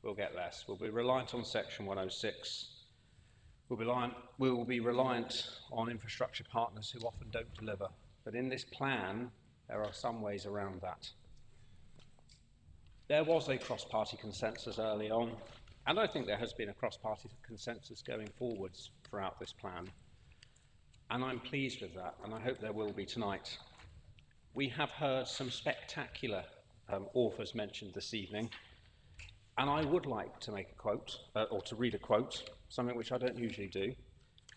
we'll get less. We'll be reliant on Section 106. We will be reliant on infrastructure partners who often don't deliver. But in this plan, there are some ways around that. There was a cross-party consensus early on, and I think there has been a cross-party consensus going forwards throughout this plan. And I'm pleased with that, and I hope there will be tonight. We have heard some spectacular authors mentioned this evening, and I would like to make a quote, or to read a quote, something which I don't usually do,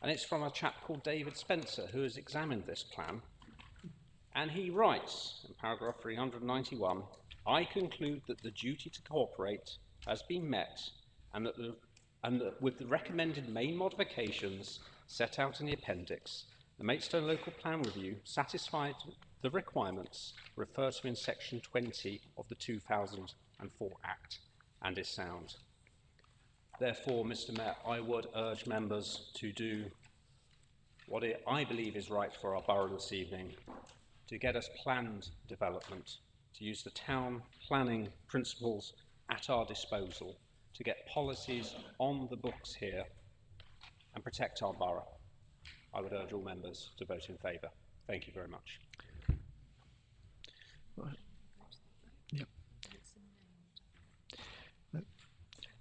and it's from a chap called David Spencer, who has examined this plan, and he writes in paragraph 391, I conclude that the duty to cooperate has been met and that with the recommended main modifications set out in the appendix, the Maidstone Local Plan Review satisfied the requirements referred to in Section 20 of the 2004 Act and is sound. Therefore, Mr. Mayor, I would urge members to do what I believe is right for our borough this evening, to get us planned development, to use the town planning principles at our disposal, to get policies on the books here and protect our borough. I would urge all members to vote in favour. Thank you very much. Right. Yep.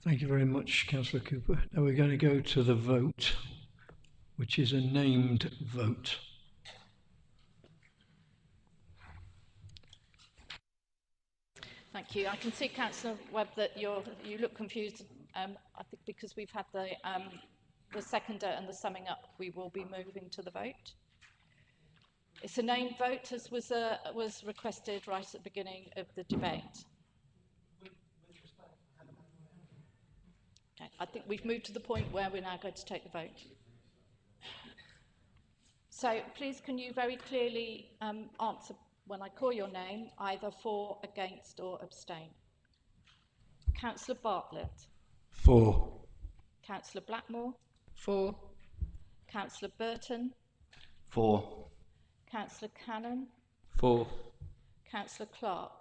Thank you very much, Councillor Cooper. Now we're going to go to the vote, which is a named vote. Thank you. I can see, Councillor Webb, that you look confused. I think because we've had the seconder and the summing up, we will be moving to the vote. It's a named vote, as was requested right at the beginning of the debate. Okay, I think we've moved to the point where we're now going to take the vote. So please, can you very clearly answer when I call your name, either for, against or abstain? Councillor Bartlett. For. Councillor Blackmore. For. Councillor Burton. For. Councillor Cannon. For. Councillor Clark.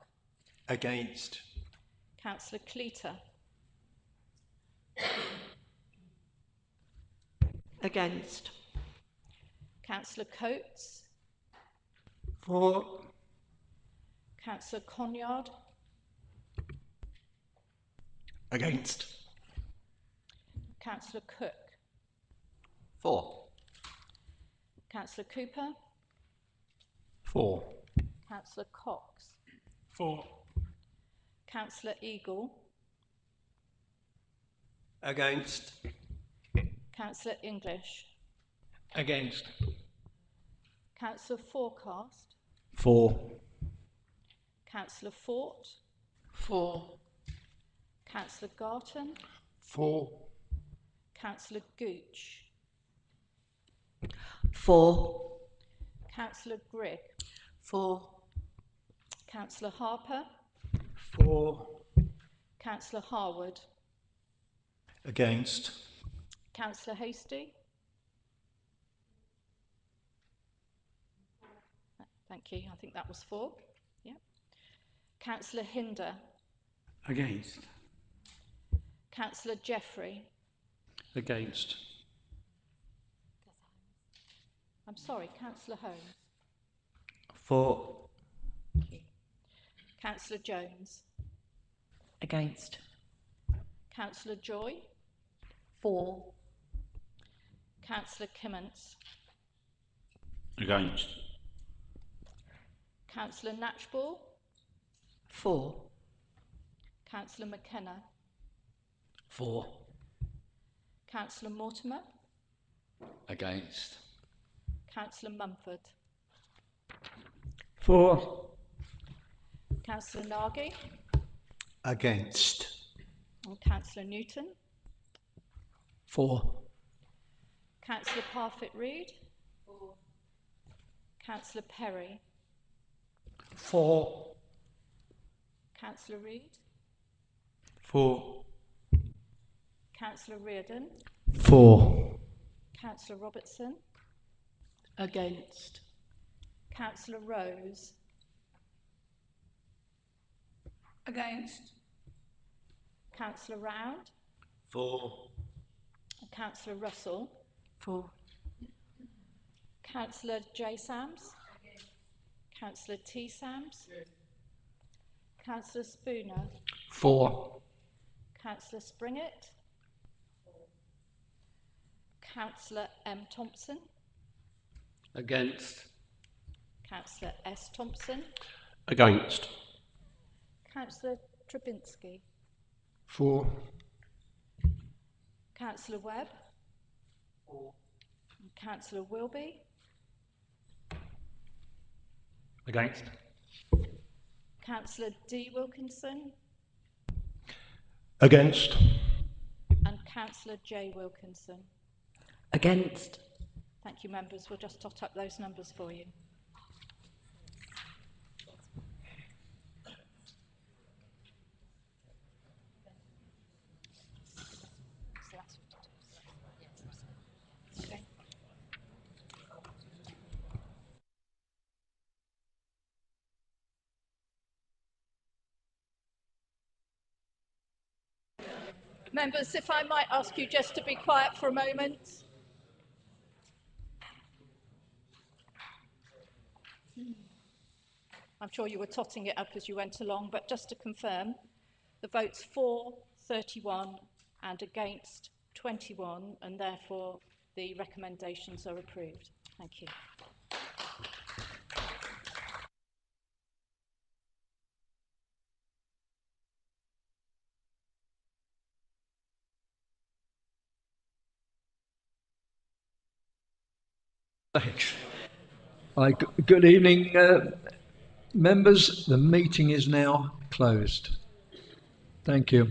Against. Councillor Cleater. Against. Councillor Coates. For. Councillor Conyard. Against. Councillor Cook. For. Councillor Cooper. For. Councillor Cox. For. Councillor Eagle. Against. Councillor English. Against. Councillor Forecast. For. Councillor Fort. For. Councillor Garton. For. Councillor Gooch. For. Councillor Grigg. For. Councillor Harper. For. Councillor Harwood. Against. Councillor Hasty. Thank you. I think that was 4. Yeah. Councillor Hinder. Against. Councillor Jeffrey. Against. I'm sorry, Councillor Holmes. For. Councillor Jones. Against. Councillor Joy. For. Councillor Kimments. Against. Councillor Natchball. For. Councillor McKenna. For. Councillor Mortimer. Against. Councillor Mumford. For. Councillor Nagy. Against. And Councillor Newton. For. Councillor Parfitt-Reed. Councillor Perry. For. Councillor Reid. For. Councillor Reardon. For. Councillor Robertson. Against. Councillor Rose. Against. Councillor Round. For. Councillor Russell. For. Councillor J. Sams. Councillor T. Sams. Councillor Spooner. For. Councillor Springett. Councillor M. Thompson. Against. Councillor S. Thompson. Against. Councillor Trubinsky. For. Councillor Webb. Councillor Wilby. Against. Councillor D. Wilkinson. Against. And Councillor J. Wilkinson. Against. Thank you, members. We'll just tot up those numbers for you. Okay. Members, if I might ask you just to be quiet for a moment. I'm sure you were totting it up as you went along, but just to confirm, the votes for 31 and against 21, and therefore the recommendations are approved. Thank you. Thanks. Good evening, members. The meeting is now closed. Thank you.